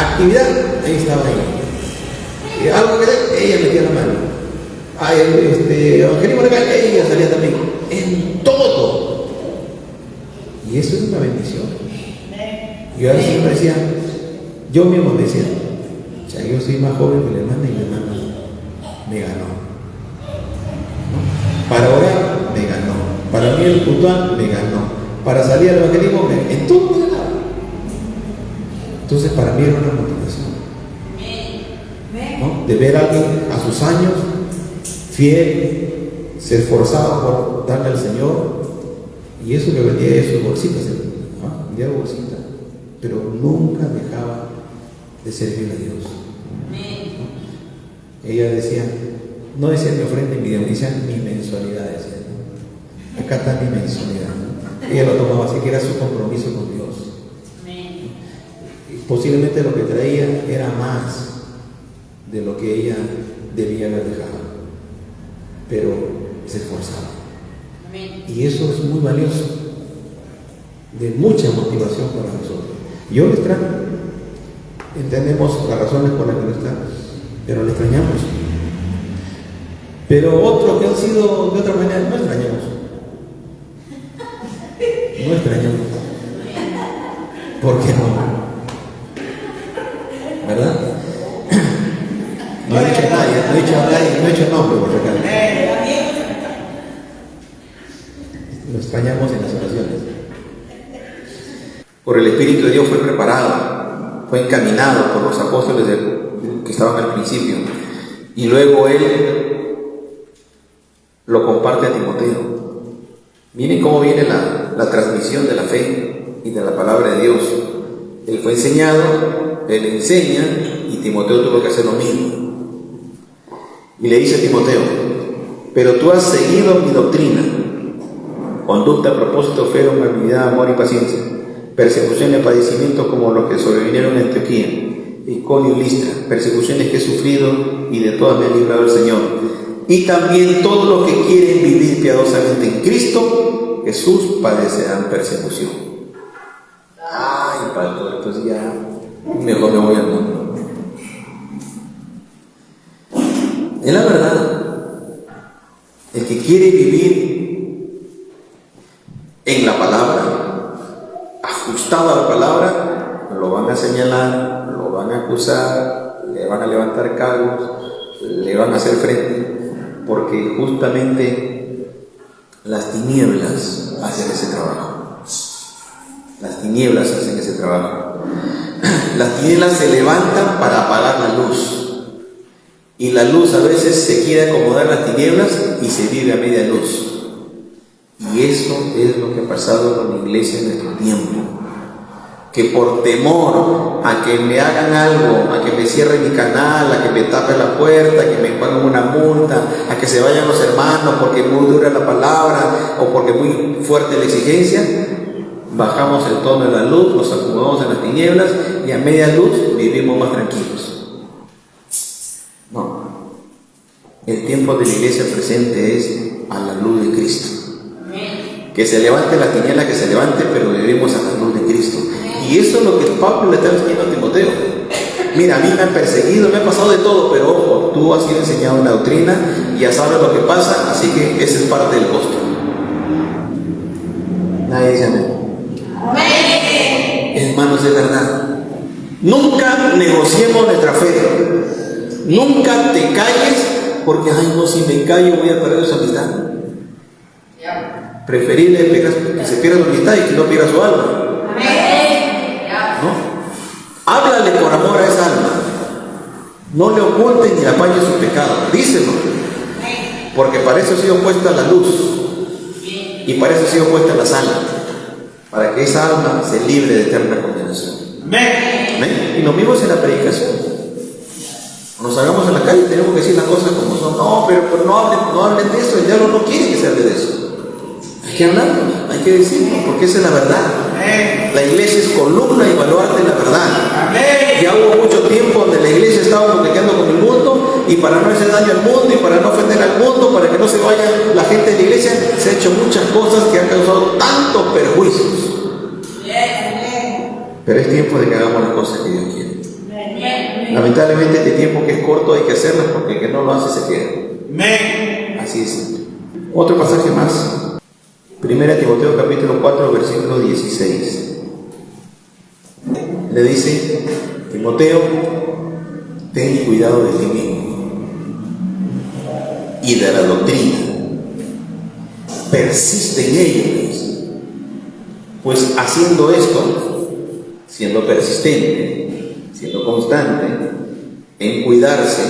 Actividad, ahí estaba ahí. Algo que ella metía la mano. Evangelismo legal, ella salía también. En todo. Y eso es una bendición. Y ahora sí me decía, yo mismo me decía, o sea, yo soy más joven que la hermana y la hermana me ganó, ¿no? Para orar me ganó, para mí el puntual me ganó, para salir al evangelismo en todo me ganaba. Entonces para mí era una motivación, ¿no? De ver a alguien a sus años fiel, se esforzaba por darle al Señor, y eso que vendía de sus bolsitas, ¿no? Vendía bolsitas, pero nunca dejaba de servir a Dios, ¿no? Ella decía, no decía mi ofrenda ni mi diezmo, decía mi mensualidad, decía, ¿no? Acá está mi mensualidad, ¿no? Ella lo tomaba así, que era su compromiso con Dios, ¿no? Y posiblemente lo que traía era más de lo que ella debía haber dejado, pero se esforzaba. Y eso es muy valioso, de mucha motivación para nosotros. Yo le extraño, entendemos las razones por las que no está, pero le extrañamos. Pero otros que han sido de otra manera, no extrañamos. No extrañamos. ¿Por qué no? ¿Verdad? No he dicho a nadie, no he dicho nombre por acá. Lo extrañamos en las oraciones. Por el Espíritu de Dios fue preparado, fue encaminado por los apóstoles que estaban al principio. Y luego Él lo comparte a Timoteo. Miren cómo viene la transmisión de la fe y de la palabra de Dios. Él fue enseñado, Él enseña, y Timoteo tuvo que hacer lo mismo. Y le dice a Timoteo: pero tú has seguido mi doctrina, conducta, propósito, fe, amabilidad, amor y paciencia, persecuciones y padecimientos como los que sobrevinieron en Antioquía, Iconio y Listra, persecuciones que he sufrido y de todas me ha librado el Señor. Y también todos los que quieren vivir piadosamente en Cristo Jesús padecerán persecución. Ay, pastor, entonces ya mejor me voy al mundo. Es la verdad. El que quiere vivir en la palabra, ajustado a la palabra, lo van a señalar, lo van a acusar, le van a levantar cargos, le van a hacer frente, porque justamente las tinieblas hacen ese trabajo. Las tinieblas hacen ese trabajo. Las tinieblas se levantan para apagar la luz. Y la luz a veces se quiere acomodar las tinieblas y se vive a media luz. Y eso es lo que ha pasado con la iglesia en nuestro tiempo. Que por temor a que me hagan algo, a que me cierre mi canal, a que me tape la puerta, a que me pongan una multa, a que se vayan los hermanos porque es muy dura la palabra o porque es muy fuerte la exigencia, bajamos el tono de la luz, nos acomodamos en las tinieblas y a media luz vivimos más tranquilos. No, el tiempo de la iglesia presente es a la luz de Cristo. Que se levante la tiniebla, que se levante, pero vivimos a la luz de Cristo. Y eso es lo que Pablo le está enseñando a Timoteo. Mira, a mí me han perseguido, me ha pasado de todo, pero ojo, tú has sido enseñado en la doctrina y ya sabes lo que pasa, así que esa es parte del costo. Nadie dice amén. Hermanos, de verdad, nunca negociemos nuestra fe. Nunca te calles porque, ay no, si me callo voy a perder su amistad. Preferible que se pierda su amistad y que no pierda su alma. ¿No? Háblale por amor a esa alma. No le ocultes ni le apañes su pecado. Díselo. Porque para eso ha sido puesta la luz. Y para eso ha sido puesta la sal. Para que esa alma se libre de eterna condenación. ¿Amén? Y lo mismo es en la predicación. Nos salgamos a la calle y tenemos que decir las cosas como son. No, pero no hablen de eso. El diablo no quiere que se hable de eso. Hay que hablarlo, hay que decirlo, porque esa es la verdad. La iglesia es columna y baluarte de la verdad. Ya hubo mucho tiempo donde la iglesia estaba comunicando con el mundo, y para no hacer daño al mundo y para no ofender al mundo, para que no se vaya la gente de la iglesia, se han hecho muchas cosas que han causado tantos perjuicios. Pero es tiempo de que hagamos las cosas que Dios quiere. Lamentablemente este tiempo que es corto hay que hacerlas, porque el que no lo hace se queda. Así es. Otro pasaje más. 1 Timoteo capítulo 4 versículo 16. Le dice: Timoteo, ten cuidado de ti mismo y de la doctrina, persiste en ello, pues haciendo esto, siendo persistente, siendo constante en cuidarse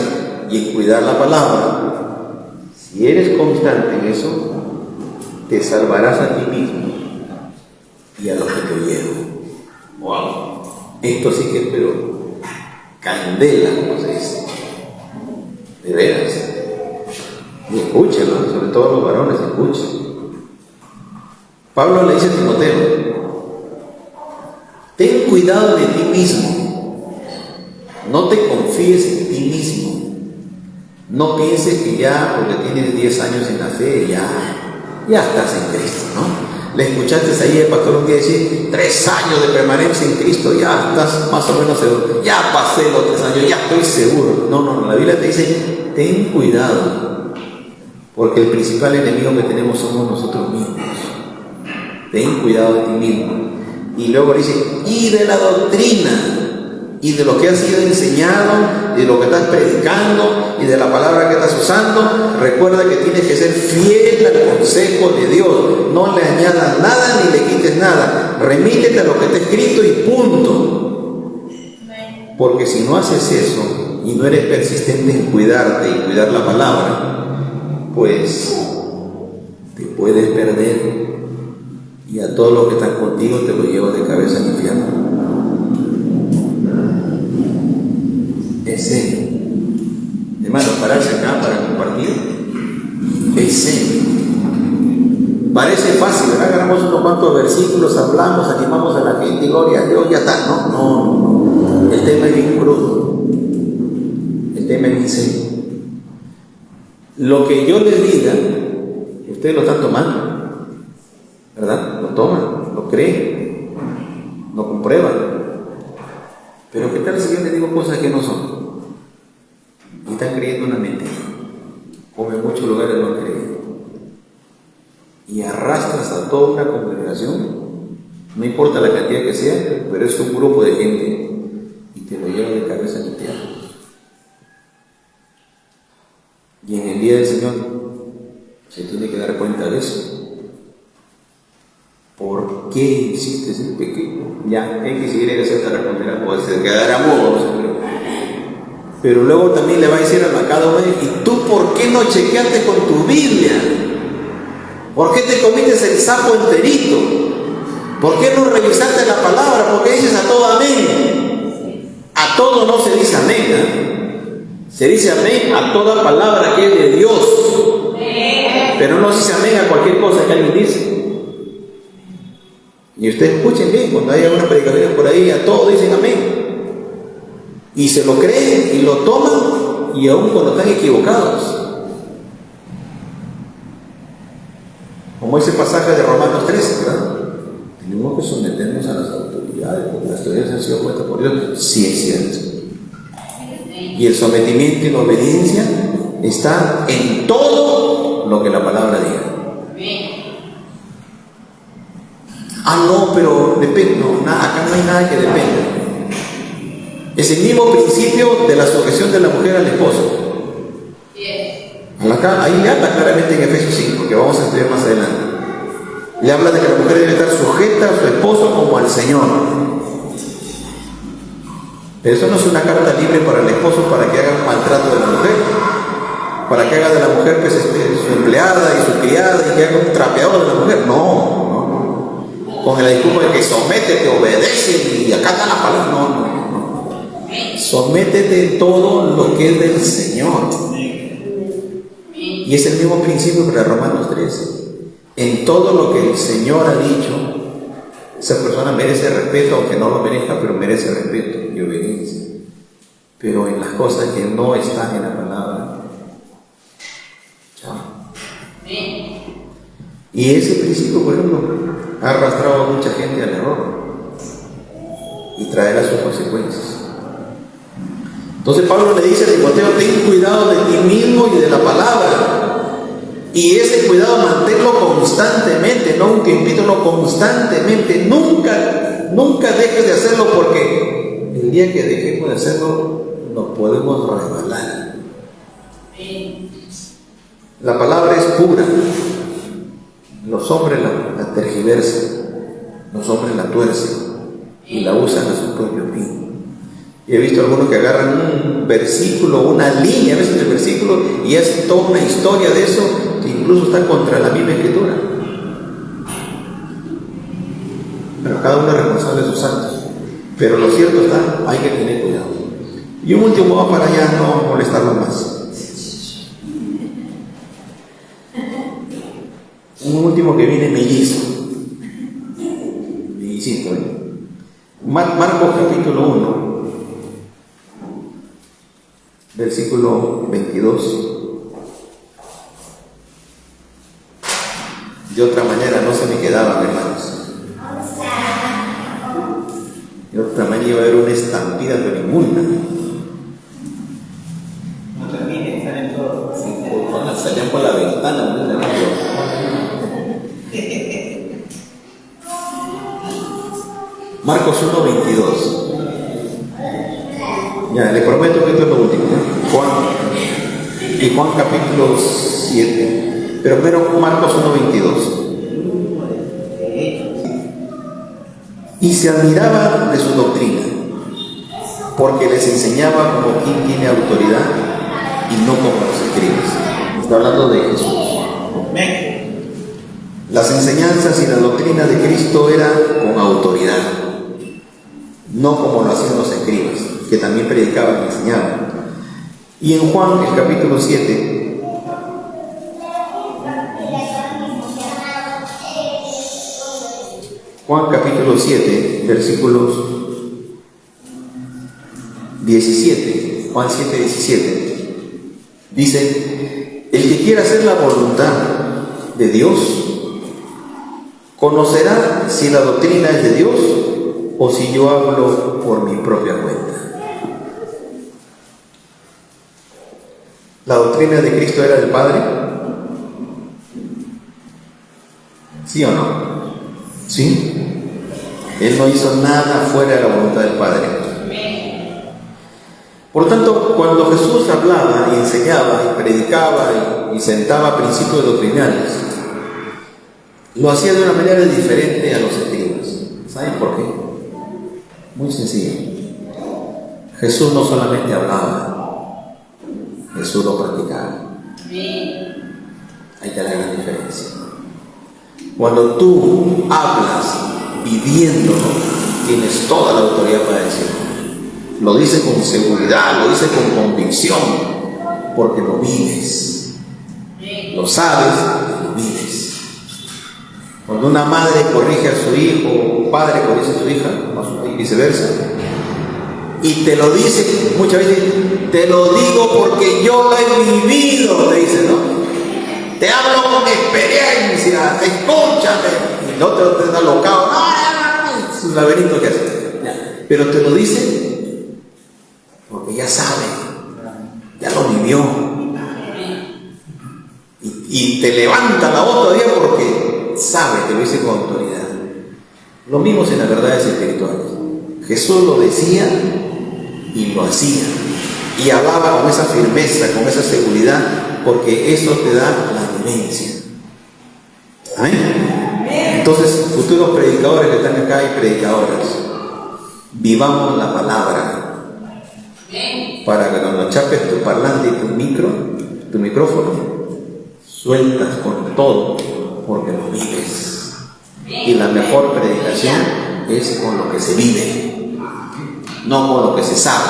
y en cuidar la palabra, si eres constante en eso, te salvarás a ti mismo y a los que te oyeron. Wow, esto sí que es pero candela, como se dice, de veras. Y escúchenlo, sobre todo los varones, escuchen. Pablo le dice a Timoteo: ten cuidado de ti mismo, no te confíes en ti mismo, no pienses que ya porque tienes 10 años en la fe ya estás en Cristo, ¿no? Le escuchaste ahí el pastor un día decir 3 años de permanencia en Cristo, ya estás más o menos seguro, ya pasé los 3 años, ya estoy seguro. No, la Biblia te dice: ten cuidado, porque el principal enemigo que tenemos somos nosotros mismos. Ten cuidado de ti mismo Y luego dice, y de la doctrina, y de lo que has sido enseñado, y de lo que estás predicando, y de la palabra que estás usando. Recuerda que tienes que ser fiel al consejo de Dios. No le añadas nada ni le quites nada. Remítete a lo que está escrito y punto. Porque si no haces eso y no eres persistente en cuidarte y cuidar la palabra, pues te puedes perder. Y a todos los que están contigo te lo llevas de cabeza al infierno. Es serio. Hermano, pararse acá para compartir es serio. Parece fácil, ¿verdad? Agarramos unos cuantos versículos, hablamos, animamos a la gente, gloria a Dios, ya está. No. El tema es bien crudo. El tema es bien serio. Lo que yo les diga, ustedes lo están tomando, ¿verdad? Lo toman, lo creen, lo comprueban. Pero ¿qué tal si yo les digo cosas que no son? Y están creyendo una mentira, como en muchos lugares lo han creído. Y arrastras a toda una congregación, no importa la cantidad que sea, pero es un grupo de gente, y te lo lleva de cabeza al infierno. Y en el día del Señor se tiene que dar cuenta de eso. ¿Por qué insistes en pequeño? Ya, hay que seguir en esa responder, pues se quedará mudo, pero luego también le va a decir a cada uno, ¿y tú por qué no chequeaste con tu Biblia? ¿Por qué te comiste el sapo enterito? ¿Por qué no revisaste la palabra? ¿Por qué dices a todo amén? A todo no se dice amén, ¿eh? Se dice amén a toda palabra que es de Dios, pero no se dice amén a cualquier cosa que alguien dice. Y ustedes escuchen bien, cuando hay algunas predicaciones por ahí, a todos dicen amén. Y se lo creen y lo toman, y aún cuando están equivocados. Como ese pasaje de Romanos 13, ¿verdad? Tenemos que someternos a las autoridades, porque las autoridades han sido puestas por Dios. Sí, es cierto. Y el sometimiento y la obediencia está en todo lo que la palabra diga. No, pero depende. No, acá no hay nada que dependa. Es el mismo principio de la sujeción de la mujer al esposo. Acá, ahí le habla claramente en Efesios 5, que vamos a estudiar más adelante. Le habla de que la mujer debe estar sujeta a su esposo como al Señor. Pero eso no es una carta libre para el esposo para que haga maltrato de la mujer, para que haga de la mujer pues, su empleada y su criada y que haga un trapeador de la mujer. No. Con la disculpa de que sométete, obedece y acata la palabra. No. Sométete en todo lo que es del Señor. Y es el mismo principio para Romanos 13. En todo lo que el Señor ha dicho, esa persona merece respeto, aunque no lo merezca, pero merece respeto y obediencia. Pero en las cosas que no están en la palabra, chao. Y ese principio, por ejemplo, ha arrastrado a mucha gente al error y traerá sus consecuencias. Entonces Pablo le dice a Timoteo, ten cuidado de ti mismo y de la palabra. Y ese cuidado manténlo constantemente, no un tiempito, no, constantemente. Nunca dejes de hacerlo, porque el día que dejemos de hacerlo nos podemos resbalar. La palabra es pura. Los hombres la tergiversan, los hombres la tuercen y la usan a su propio fin. Y he visto algunos que agarran un versículo, una línea a veces del versículo, y hacen toda una historia de eso que incluso está contra la misma escritura. Pero cada uno es responsable de sus actos. Pero lo cierto está, hay que tener cuidado. Y un último va para allá, no molestarlo más. Un último que viene mellizo. Mellicito, ¿eh? Marcos capítulo 1. Versículo 22. De otra manera no se me quedaban, hermanos. De otra manera iba a haber una estampida pero inmunda. No termine, están en todo. Salían por la ventana, ¿no? Marcos 1:22. Ya, le prometo que esto es lo último, ¿eh? Juan capítulo 7. Pero primero Marcos 1:22. Y se admiraba de su doctrina, porque les enseñaba como quien tiene autoridad y no como los escribas. Está hablando de Jesús. Las enseñanzas y la doctrina de Cristo eran con autoridad, no como lo hacían los escribas, que también predicaban y enseñaban. Y en Juan, el capítulo 7, Juan capítulo 7, versículos 17, Juan 7, 17, dice: el que quiera hacer la voluntad de Dios, conocerá si la doctrina es de Dios o si yo hablo por mi propia cuenta. ¿La doctrina de Cristo era del Padre? ¿Sí o no? ¿Sí? Él no hizo nada fuera de la voluntad del Padre. Por lo tanto, cuando Jesús hablaba y enseñaba y predicaba y sentaba principios doctrinales, lo hacía de una manera diferente a los escribas. ¿Saben por qué? Muy sencillo. Jesús no solamente hablaba, Jesús lo practicaba. Ahí está la gran diferencia. Cuando tú hablas viviéndolo, tienes toda la autoridad para decirlo. Lo dice con seguridad, lo dice con convicción, porque lo vives. Lo sabes y lo vives. Cuando una madre corrige a su hijo, o un padre corrige a su hija, y viceversa, y te lo dice, muchas veces, te lo digo porque yo lo he vivido, te dice, ¿no? Te hablo con experiencia, escúchame. Y el otro te da locao, no, es un laberinto que hace. Pero te lo dice porque ya sabe, ya lo vivió. Y te levanta la voz todavía porque sabe, te lo dice con autoridad. Lo mismo en las verdades espirituales. Jesús lo decía y lo hacía. Y hablaba con esa firmeza, con esa seguridad, porque eso te da la vivencia. Amén. Entonces, futuros predicadores que están acá y predicadoras, vivamos la palabra, para que cuando chapes tu parlante y tu micrófono, sueltas con todo, porque lo vives. Y la mejor predicación es con lo que se vive, no con lo que se sabe,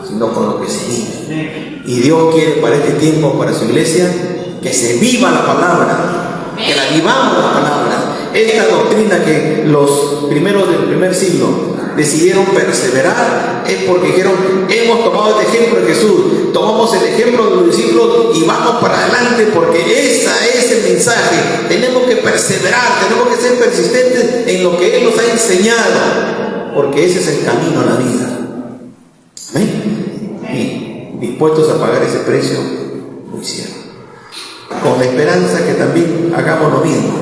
sino con lo que se vive. Y Dios quiere para este tiempo, para su iglesia, que se viva la palabra, que la vivamos la palabra. Esta doctrina que los primeros del primer siglo decidieron perseverar es porque dijeron: hemos tomado el ejemplo de Jesús, tomamos el ejemplo de los discípulos y vamos para adelante, porque ese es el mensaje. Tenemos que perseverar, tenemos que ser persistentes en lo que Él nos ha enseñado, porque ese es el camino a la vida. ¿Amén? Y dispuestos a pagar ese precio, lo hicieron, con la esperanza que también hagamos lo mismo.